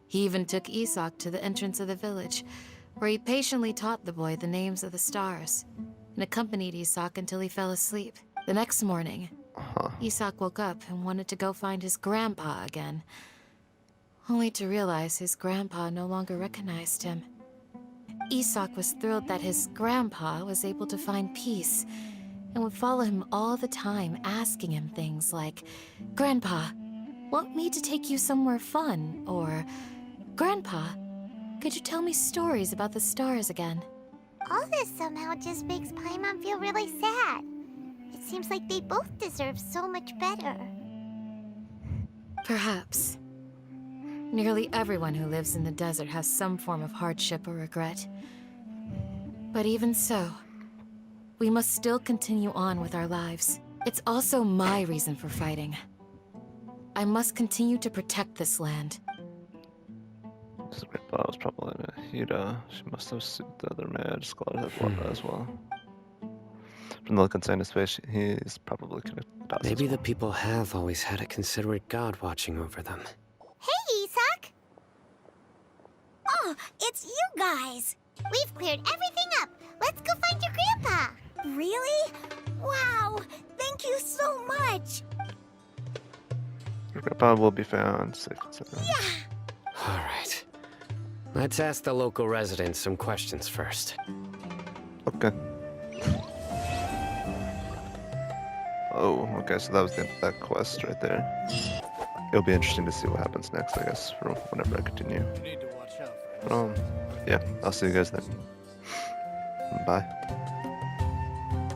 He even took Isak to the entrance of the village, where he patiently taught the boy the names of the stars, and accompanied Isak until he fell asleep. The next morning, Isak woke up and wanted to go find his grandpa again, only to realize his grandpa no longer recognized him. Isak was thrilled that his grandpa was able to find peace and would follow him all the time, asking him things like, "Grandpa, want me to take you somewhere fun?" Or, "Grandpa, could you tell me stories about the stars again?" All this somehow just makes Paimon feel really sad. It seems like they both deserve so much better. Perhaps. Nearly everyone who lives in the desert has some form of hardship or regret. But even so, we must still continue on with our lives. It's also my reason for fighting. I must continue to protect this land. This grandpa was probably in a Hida. She must have sued the other mad scholar that blood as well. From the look inside his face, he's probably connected the dots. Maybe the people have always had a considerate god watching over them. Hey, Isak! Oh, it's you guys! We've cleared everything up. Let's go find your grandpa! Really? Wow! Thank you so much! Your grandpa will be found safe and sound. Yeah! Alright. Let's ask the local residents some questions first. Okay. Oh, okay, so that was the end of that quest right there. It'll be interesting to see what happens next, I guess, for whenever I continue. You need to watch out for But, yeah, I'll see you guys then. Bye.